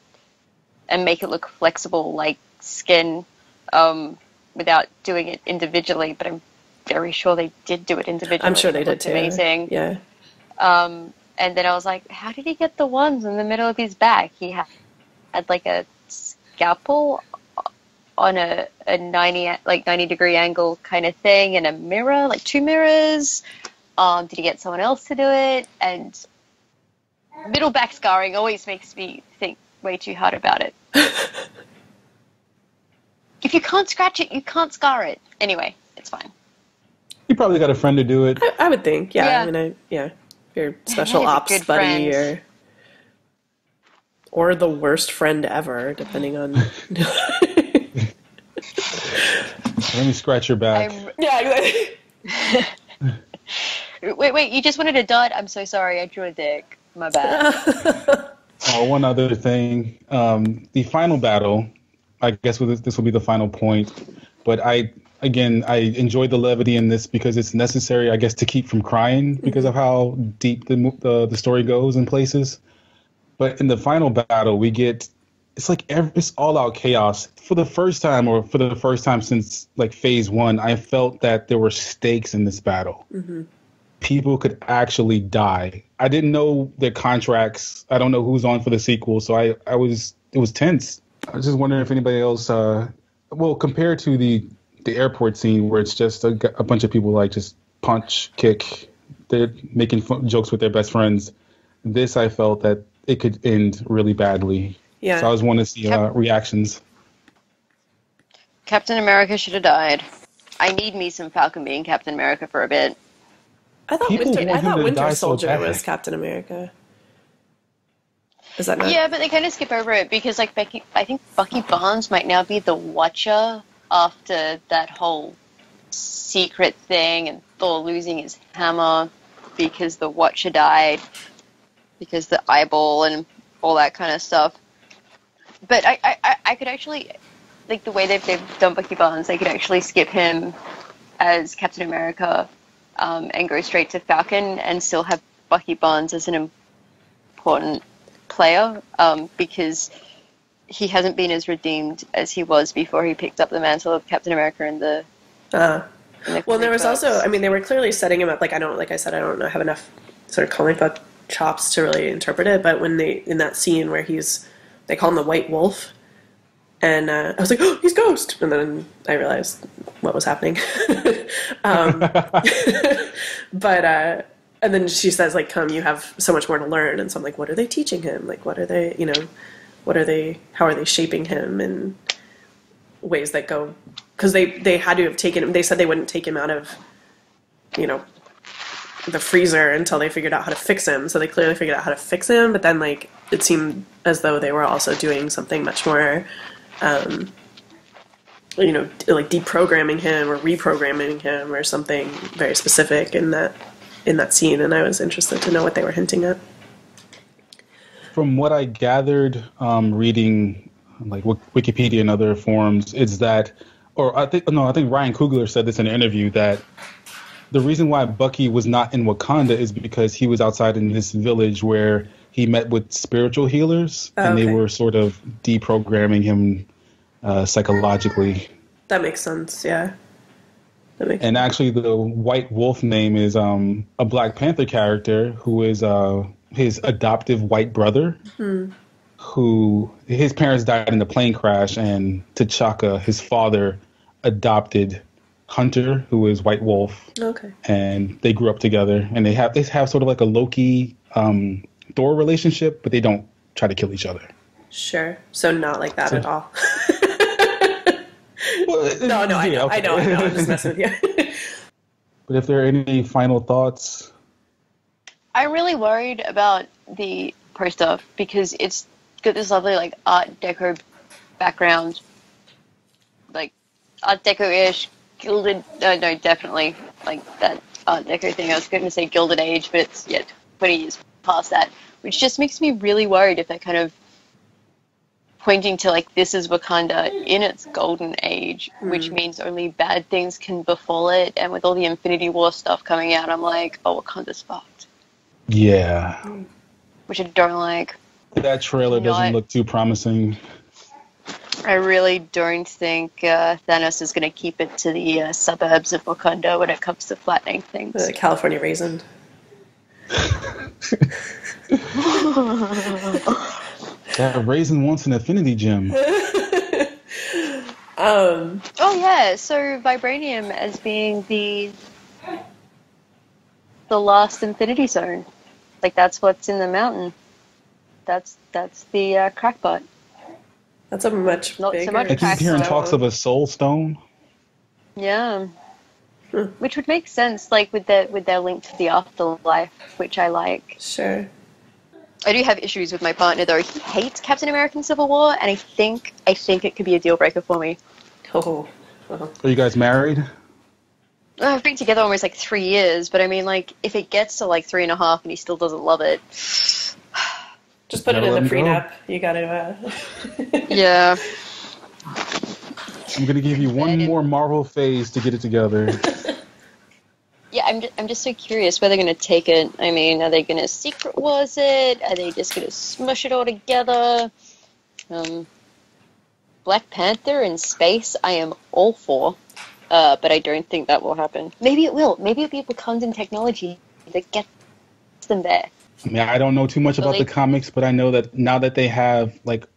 and make it look flexible like skin without doing it individually, but I'm very sure they did do it individually. I'm sure they did too. Amazing. Yeah. And then I was like, how did he get the ones in the middle of his back? He had like a scalpel on a 90-degree angle kind of thing, and a mirror, like 2 mirrors. Did he get someone else to do it? And middle back scarring always makes me think way too hard about it. If you can't scratch it, you can't scar it. Anyway, it's fine. You probably got a friend to do it. I would think, yeah. I mean, your special ops buddy, friend. or the worst friend ever, depending on. Let me scratch your back. Yeah, exactly. Wait, you just wanted a dot? I'm so sorry, I drew a dick. My bad. One other thing. The final battle, I guess this will be the final point, but I enjoyed the levity in this because it's necessary, I guess, to keep from crying because of how deep the story goes in places. But in the final battle, we get, it's like it's all out chaos. For the first time since like phase 1, I felt that there were stakes in this battle. Mm-hmm. People could actually die. I didn't know their contracts. I don't know who's on for the sequel, so it was tense. I was just wondering if anybody else, compared to the airport scene where it's just a bunch of people like just punch, kick, they're making jokes with their best friends. This, I felt that it could end really badly. Yeah. So I was wanting to see reactions. Captain America should have died. I need me some Falcon being Captain America for a bit. I thought Winter Soldier was Captain America. Is that not? Yeah, but they kind of skip over it because I think Bucky Barnes might now be the Watcher after that whole secret thing and Thor losing his hammer because the Watcher died, because the eyeball and all that kind of stuff. But I could actually, like the way they've done Bucky Barnes, they could actually skip him as Captain America and go straight to Falcon and still have Bucky Barnes as an important player because he hasn't been as redeemed as he was before he picked up the mantle of Captain America in the well, there was also, I mean, they were clearly setting him up, like I don't have enough sort of comic book chops to really interpret it, but when in that scene where they call him the White Wolf, and I was like, oh, he's Ghost! And then I realized what was happening. But and then she says, like, come, you have so much more to learn. And so I'm like, what are they teaching him? Like, what are they, how are they shaping him in ways that go, because they had to have taken him, they said they wouldn't take him out of, the freezer until they figured out how to fix him. So they clearly figured out how to fix him, but then, like, it seemed as though they were also doing something much more, like deprogramming him or reprogramming him or something very specific in that scene, and I was interested to know what they were hinting at. From what I gathered, reading like Wikipedia and other forums, it's that, or I think Ryan Coogler said this in an interview, that the reason why Bucky was not in Wakanda is because he was outside in this village where he met with spiritual healers, and they were sort of deprogramming him psychologically. That makes sense, yeah. And actually, the White Wolf name is a Black Panther character who is his adoptive white brother, who his parents died in a plane crash, and T'Chaka, his father, adopted Hunter, who is White Wolf. Okay. And they grew up together, and they have sort of like a Loki Thor relationship, but they don't try to kill each other. Sure. So not like that at all. Well, no, I know. okay. I know. I'm just messing with you. But if there are any final thoughts? I'm really worried about the poster because it's got this lovely like Art Deco background, like Art Deco-ish, gilded. No, definitely like that Art Deco thing. I was going to say Gilded Age, but it's 20 years past that, which just makes me really worried if they're kind of pointing to like this is Wakanda in its golden age, which means only bad things can befall it. And with all the Infinity War stuff coming out, I'm like, oh, Wakanda's fucked. Yeah. Which I don't like. That trailer doesn't look too promising. I really don't think Thanos is going to keep it to the suburbs of Wakanda when it comes to flattening things. California raisin. That raisin wants an affinity gem. Oh yeah, so vibranium as being the last infinity zone. Like that's what's in the mountain. That's the crackpot. That's a much Not bigger. so much I keep hearing talks of a soul stone. Yeah. Which would make sense, like with their link to the afterlife, which I like. Sure. I do have issues with my partner though. He hates Captain America: Civil War, and I think it could be a deal breaker for me. Oh. Are you guys married? I've been together almost like 3 years, but I mean, like, if it gets to like 3.5 and he still doesn't love it, just put it in the go. prenup. You gotta. Yeah. I'm gonna give you one more Marvel phase to get it together. Yeah, I'm just so curious where they're going to take it. I mean, are they going to Secret Wars it? Are they just going to smush it all together? Black Panther in space, I am all for, but I don't think that will happen. Maybe it will. Maybe it'll be Wakandan technology that gets them there. I mean, I don't know too much about the comics, but I know that now that they have like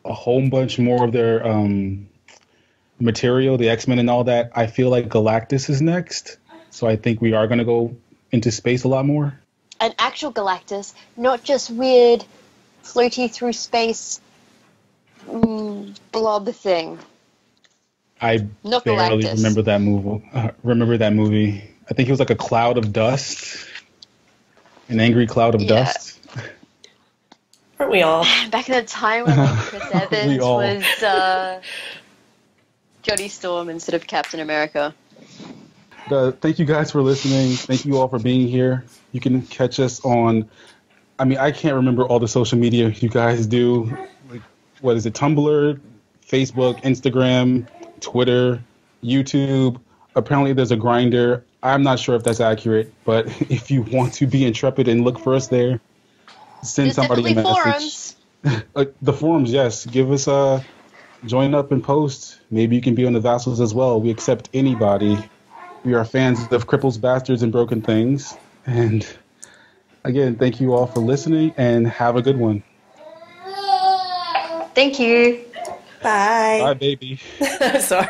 a whole bunch more of their material, the X-Men and all that, I feel like Galactus is next. So I think we are going to go into space a lot more. An actual Galactus, not just weird, floaty through space blob thing. I Not barely Galactus. remember that movie. I think it was like a cloud of dust. An angry cloud of dust. Aren't we all? Back in the time when like, Chris Evans was Johnny Storm instead of Captain America. Thank you guys for listening. Thank you all for being here. You can catch us on, I mean, I can't remember all the social media you guys do. Like, what is it? Tumblr, Facebook, Instagram, Twitter, YouTube. Apparently there's a Grindr. I'm not sure if that's accurate, but if you want to be intrepid and look for us there, send There's somebody a definitely message. forums. The forums, yes. Give us join up and post. Maybe you can be on the Vassals as well. We accept anybody. We are fans of Cripples, Bastards, and Broken Things. And again, thank you all for listening and have a good one. Thank you. Bye. Bye, baby. Sorry.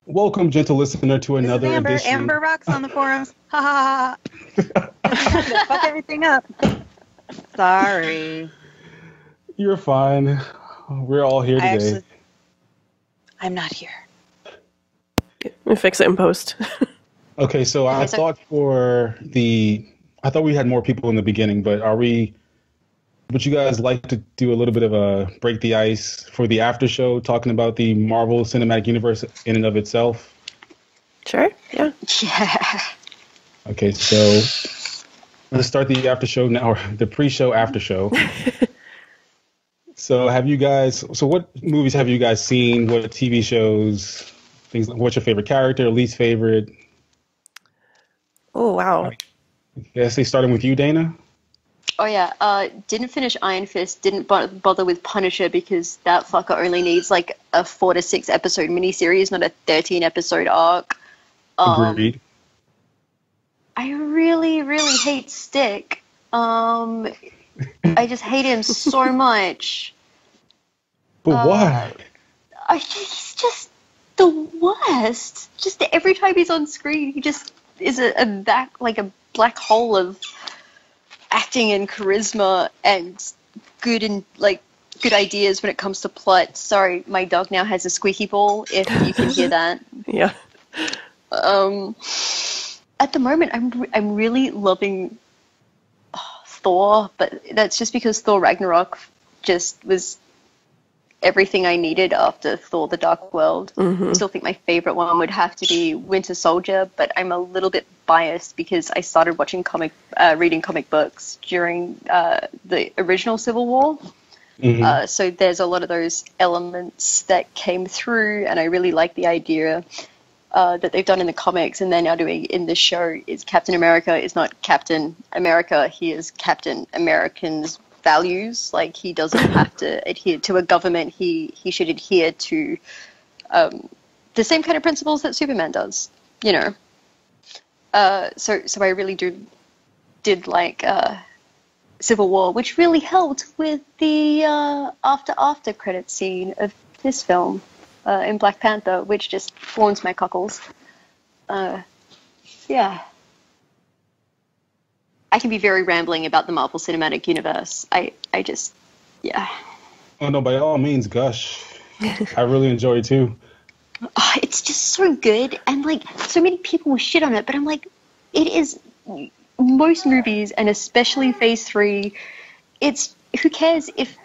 Welcome, gentle listener, to another edition. Amber rocks on the forums. Ha ha ha. Fuck everything up. Sorry. You're fine. We're all here today. I'm not here. We fix it in post. Okay, so I thought we had more people in the beginning, but would you guys like to do a little bit of a break the ice for the after show, talking about the Marvel Cinematic Universe in and of itself? Sure. Yeah. Yeah. Okay, so let's start the after show now, or the pre-show after show. So what movies have you guys seen? What TV shows? Things. What's your favorite character? Least favorite? Oh, wow. I guess they starting with you, Dana. Oh yeah. Didn't finish Iron Fist. Didn't bother with Punisher because that fucker only needs like a 4 to 6 episode miniseries, not a 13 episode arc. Agreed. I really, really hate Stick. I just hate him so much. But why? He's just the worst. Just every time he's on screen, he just is a black hole of acting and charisma and good ideas when it comes to plot. Sorry, my dog now has a squeaky ball. If you can hear that. Yeah. At the moment, I'm really loving Thor, but that's just because Thor Ragnarok just was everything I needed after Thor: The Dark World. I still think my favorite one would have to be Winter Soldier, but I'm a little bit biased because I started reading comic books during the original Civil War. So there's a lot of those elements that came through, and I really like the idea that they've done in the comics and they're now doing in the show is Captain America is not Captain America. He is Captain American's values. Like, he doesn't have to adhere to a government. He should adhere to the same kind of principles that Superman does, you know. So I really did like Civil War, which really helped with the after credit scene of this film. In Black Panther, which just warms my cockles. Yeah. I can be very rambling about the Marvel Cinematic Universe. I just, yeah. Oh, no, by all means, gush. I really enjoy it, too. Oh, it's just so good. And, like, so many people will shit on it, but I'm like, it is most movies, and especially Phase 3, it's, who cares if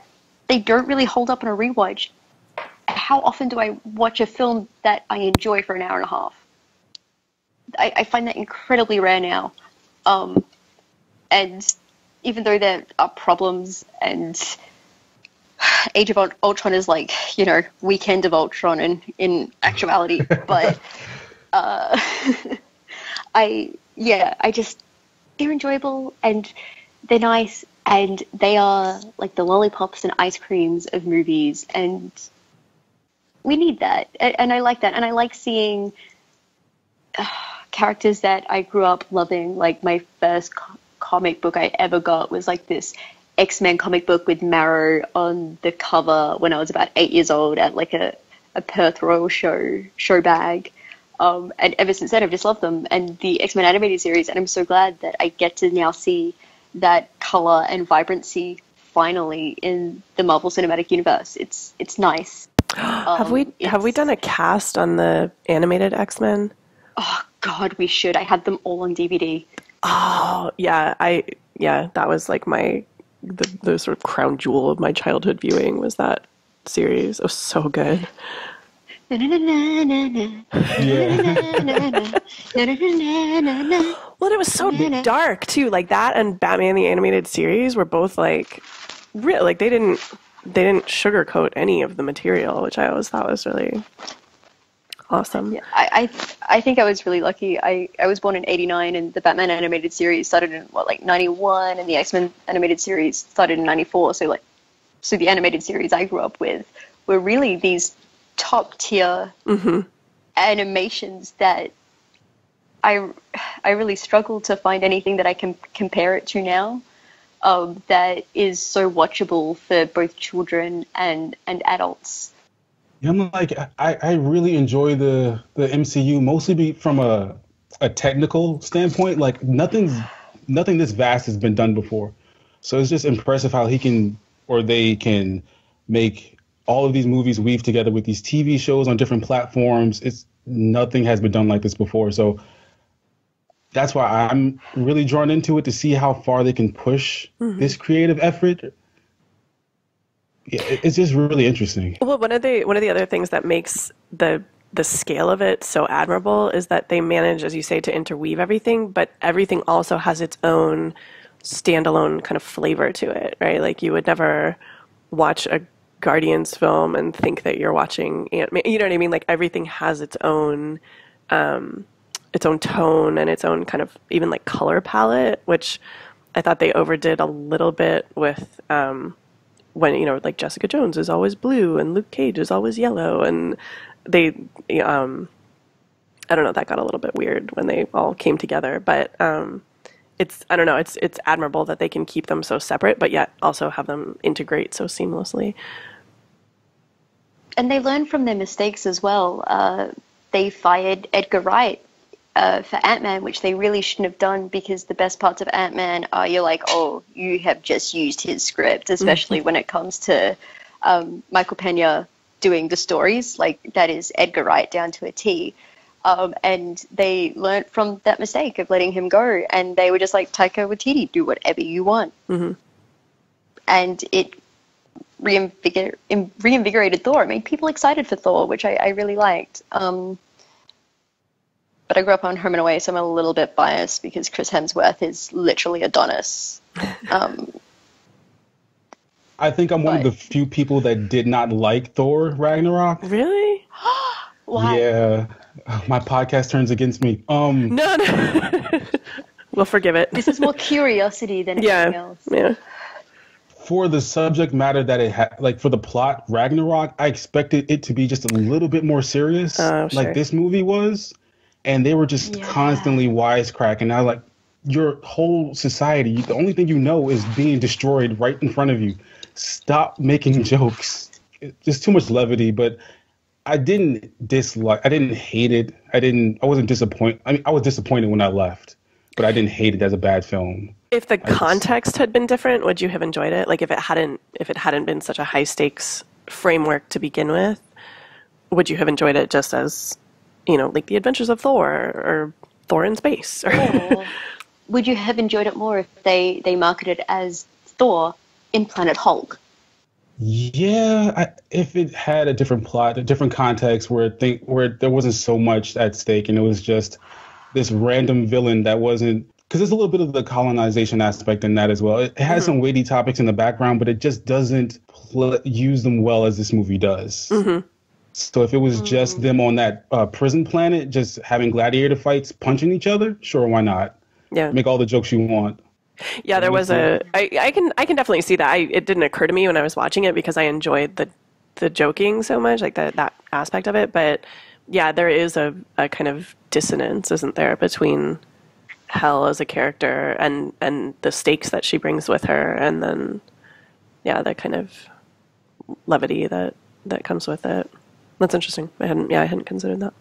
they don't really hold up on a rewatch? How often do I watch a film that I enjoy for an hour and a half? I find that incredibly rare now. And even though there are problems and Age of Ultron is like, you know, Weekend of Ultron in actuality, but they're enjoyable and they're nice and they are like the lollipops and ice creams of movies, and we need that, and I like that, and I like seeing characters that I grew up loving. Like, my first comic book I ever got was like this X-Men comic book with Marrow on the cover when I was about 8 years old at like a Perth Royal show bag. And ever since then, I've just loved them, and the X-Men animated series, and I'm so glad that I get to now see that color and vibrancy finally in the Marvel Cinematic Universe. It's nice. Have we done a cast on the animated X-Men? Oh God, we should. I had them all on DVD. Oh yeah, that was like the sort of crown jewel of my childhood viewing was that series. It was so good. Yeah. Well, it was so dark too. Like that and Batman the Animated Series were both like real. Like they didn't sugarcoat any of the material, which I always thought was really awesome. Yeah, I think I was really lucky. I was born in '89, and the Batman animated series started in '91, and the X-Men animated series started in '94. So the animated series I grew up with were really these top tier animations that I really struggle to find anything that I can compare it to now. That is so watchable for both children and adults. Yeah, I'm like, I really enjoy the MCU, mostly from a technical standpoint. Like nothing this vast has been done before. So it's just impressive how they can make all of these movies weave together with these TV shows on different platforms. Nothing has been done like this before. So that's why I'm really drawn into it, to see how far they can push this creative effort. Yeah, it's just really interesting. Well, one of the other things that makes the the scale of it so admirable is that they manage, as you say, to interweave everything, but everything also has its own standalone kind of flavor to it, right? Like you would never watch a Guardians film and think that you're watching Ant-Man. You know what I mean? Like everything has its own tone and its own kind of even like color palette, which I thought they overdid a little bit with when, you know, like Jessica Jones is always blue and Luke Cage is always yellow, and they I don't know, that got a little bit weird when they all came together, but it's, I don't know, it's admirable that they can keep them so separate but yet also have them integrate so seamlessly. And they learn from their mistakes as well. They fired Edgar Wright for Ant-Man, which they really shouldn't have done, because the best parts of Ant-Man are, you're like, oh, you have just used his script, especially when it comes to Michael Pena doing the stories. Like, that is Edgar Wright down to a T. And they learned from that mistake of letting him go, and they were just like, Taika Waititi, do whatever you want. Mm-hmm. And it reinvigorated Thor. It made people excited for Thor, which I really liked. But I grew up on Home and Away, so I'm a little bit biased because Chris Hemsworth is literally Adonis. I think I'm one of the few people that did not like Thor Ragnarok. Really? Why? Yeah. My podcast turns against me. No. We'll forgive it. This is more curiosity than anything else. Yeah. For the subject matter that it had, like for the plot, Ragnarok, I expected it to be just a little bit more serious, like this movie was. And they were just constantly wisecracking. I was like, your whole society, the only thing you know is being destroyed right in front of you. Stop making jokes. There's too much levity, but I didn't hate it. I wasn't disappointed. I mean, I was disappointed when I left, but I didn't hate it as a bad film. If the context had been different, would you have enjoyed it? Like if it hadn't been such a high stakes framework to begin with, would you have enjoyed it just as, you know, like The Adventures of Thor or Thor in Space? Or would you have enjoyed it more if they marketed it as Thor in Planet Hulk? Yeah, if it had a different plot, a different context where there wasn't so much at stake and it was just this random villain that wasn't, because there's a little bit of the colonization aspect in that as well. It has some weighty topics in the background, but it just doesn't use them well as this movie does. Mm-hmm. So if it was just them on that prison planet, just having gladiator fights, punching each other, sure, why not? Yeah. Make all the jokes you want. Yeah, there was I can definitely see that. It didn't occur to me when I was watching it because I enjoyed the joking so much, like that aspect of it. But yeah, there is a kind of dissonance, isn't there, between Hel as a character and the stakes that she brings with her, and then the kind of levity that comes with it. That's interesting. I hadn't considered that.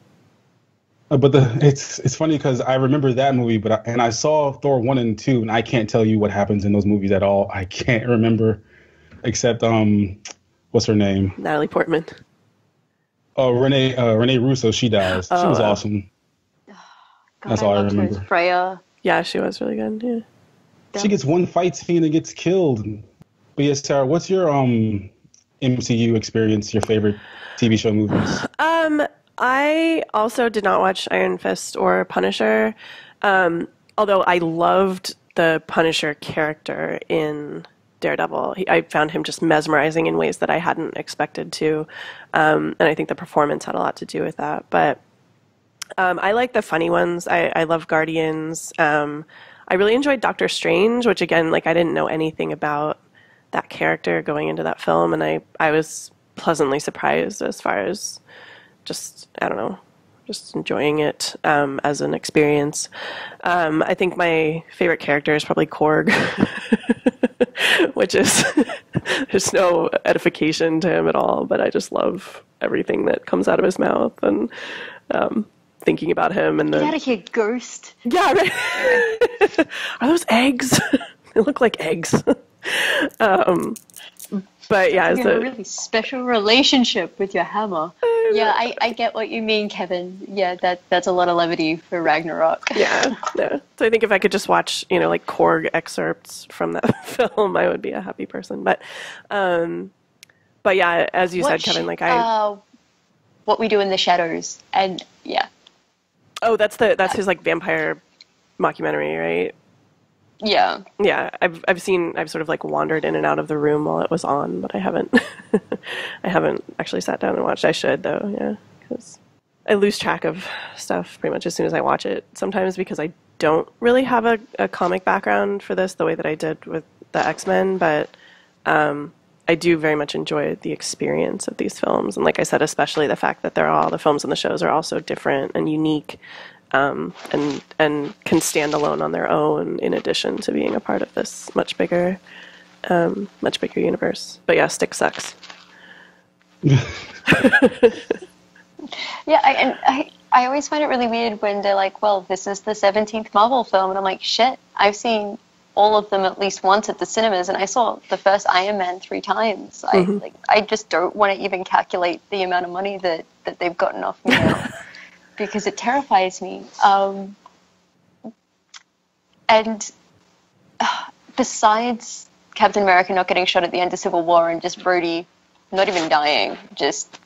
But it's funny because I remember that movie, and I saw Thor 1 and 2, and I can't tell you what happens in those movies at all. I can't remember, except what's her name? Natalie Portman. Oh, Renee Russo. She dies. She was awesome. God, that's all I remember. Freya. Yeah, she was really good. Yeah. She gets one fight scene and gets killed. But yes, Sarah, what's your MCU experience? Your favorite TV show movies? I also did not watch Iron Fist or Punisher, although I loved the Punisher character in Daredevil. I found him just mesmerizing in ways that I hadn't expected to, and I think the performance had a lot to do with that. But I like the funny ones. I love Guardians. I really enjoyed Doctor Strange, which again, like I didn't know anything about that character going into that film, and I was pleasantly surprised as far as just enjoying it as an experience. I think my favorite character is probably Korg, which is there's no edification to him at all, but I just love everything that comes out of his mouth and thinking about him. And Get out of here, ghost. Yeah, right. Are those eggs? They look like eggs. But yeah, you have a really special relationship with your hammer. Yeah, I get what you mean, Kevin. Yeah, that's a lot of levity for Ragnarok. Yeah. So I think if I could just watch, like Korg excerpts from that film, I would be a happy person. But yeah, as you said, Kevin, like What We Do in the Shadows, and yeah. Oh, that's his like vampire mockumentary, right? Yeah. Yeah, I've sort of like wandered in and out of the room while it was on, but I haven't I haven't actually sat down and watched. I should though, yeah, because I lose track of stuff pretty much as soon as I watch it. Sometimes because I don't really have a comic background for this the way that I did with the X-Men, but I do very much enjoy the experience of these films, and like I said, especially the fact that the films and the shows are all so different and unique. And can stand alone on their own in addition to being a part of this much bigger universe. But yeah, Stick sucks. Yeah, I always find it really weird when they're like, well, this is the 17th Marvel film, and I'm like, shit, I've seen all of them at least once at the cinemas, and I saw the first Iron Man 3 times. I just don't want to even calculate the amount of money that they've gotten off me now. Because it terrifies me. And besides Captain America not getting shot at the end of Civil War and just Rhodey not even dying, just,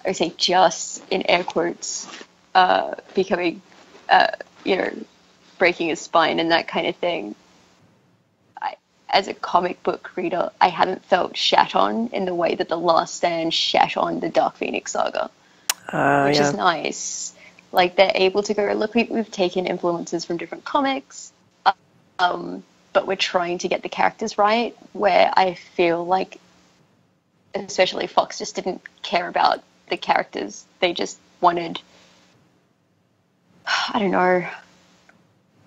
I would say just, in air quotes, becoming, breaking his spine and that kind of thing, as a comic book reader, I haven't felt shat on in the way that The Last Stand shat on the Dark Phoenix saga. Which is nice. Like, they're able to go, look, we've taken influences from different comics, but we're trying to get the characters right, where I feel like, especially Fox, just didn't care about the characters. They just wanted, I don't know,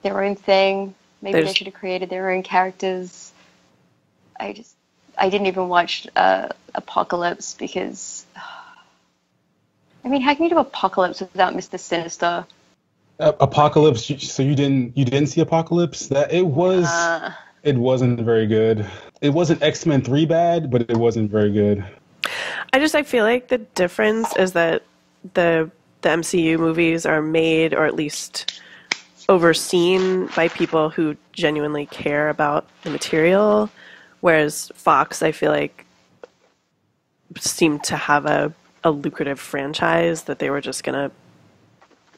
their own thing. Maybe they should have created their own characters. I didn't even watch Apocalypse because... I mean, how can you do Apocalypse without Mr. Sinister? Apocalypse. So you didn't see Apocalypse? It wasn't very good. It wasn't X-Men 3 bad, but it wasn't very good. I feel like the difference is that the MCU movies are made, or at least overseen, by people who genuinely care about the material, whereas Fox, I feel like, seemed to have a lucrative franchise that they were just gonna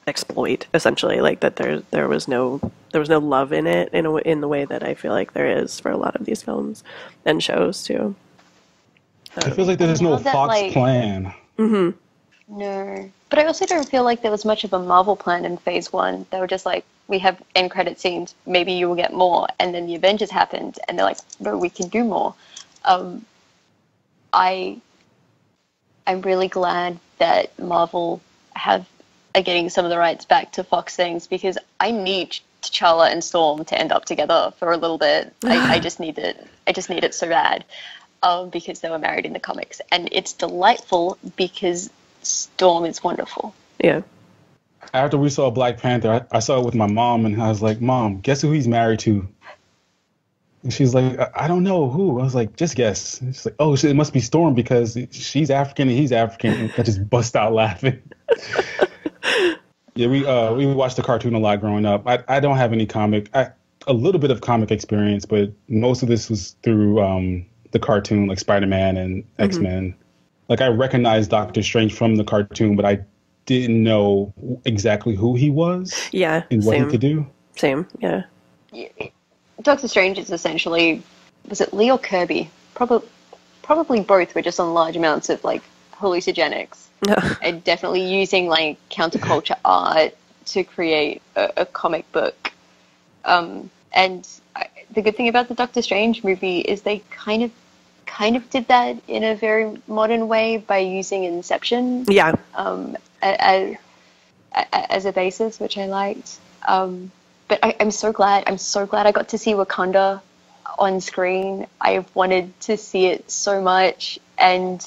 exploit, essentially. Like that there was no love in it in the way that I feel like there is for a lot of these films and shows too. It feels like there's no Fox plan. Mm-hmm. No, but I also don't feel like there was much of a Marvel plan in Phase 1. They were just like, we have end credit scenes, maybe you will get more, and then the Avengers happened, and they're like, no, we can do more. I'm really glad that Marvel are getting some of the rights back to Fox things, because I need T'Challa and Storm to end up together for a little bit. I just need it. I just need it so bad, because they were married in the comics, and it's delightful because Storm is wonderful. Yeah. After we saw Black Panther, I saw it with my mom, and I was like, "Mom, guess who he's married to?" And she's like, I don't know who. I was like, just guess. And she's like, oh, it must be Storm because she's African and he's African. And I just bust out laughing. Yeah, we watched the cartoon a lot growing up. I don't have any a little bit of comic experience, but most of this was through the cartoon, like Spider-Man and X-Men. Like, I recognized Doctor Strange from the cartoon, but I didn't know exactly who he was. Yeah, and what he could do. Same, yeah. Doctor Strange is essentially, was it Lee or Kirby? Probably both were just on large amounts of like hallucinogenics. And definitely using like counterculture art to create a comic book. And the good thing about the Doctor Strange movie is they kind of did that in a very modern way by using Inception. Yeah. As a basis, which I liked. But I'm so glad I got to see Wakanda on screen. I've wanted to see it so much, and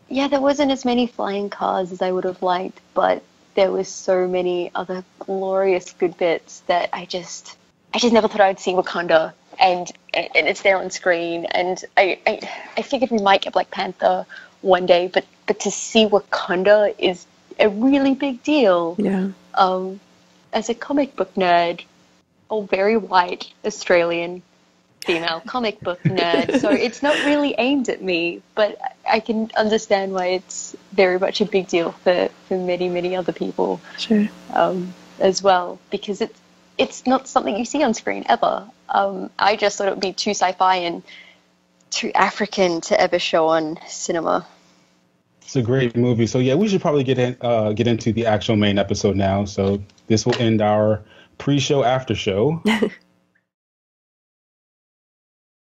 yeah, there wasn't as many flying cars as I would have liked, but there was so many other glorious good bits that I just never thought I'd see Wakanda, and it's there on screen, and I figured we might get Black Panther one day, but to see Wakanda is a really big deal. Yeah. As a comic book nerd, a very white Australian female comic book nerd, so it's not really aimed at me, but I can understand why very much a big deal for many, many other people. Sure. As well, because it's not something you see on screen ever. I just thought it would be too sci-fi and too African to ever show on cinema. It's a great movie. So yeah, we should probably get into the actual main episode now. So this will end our pre-show after show.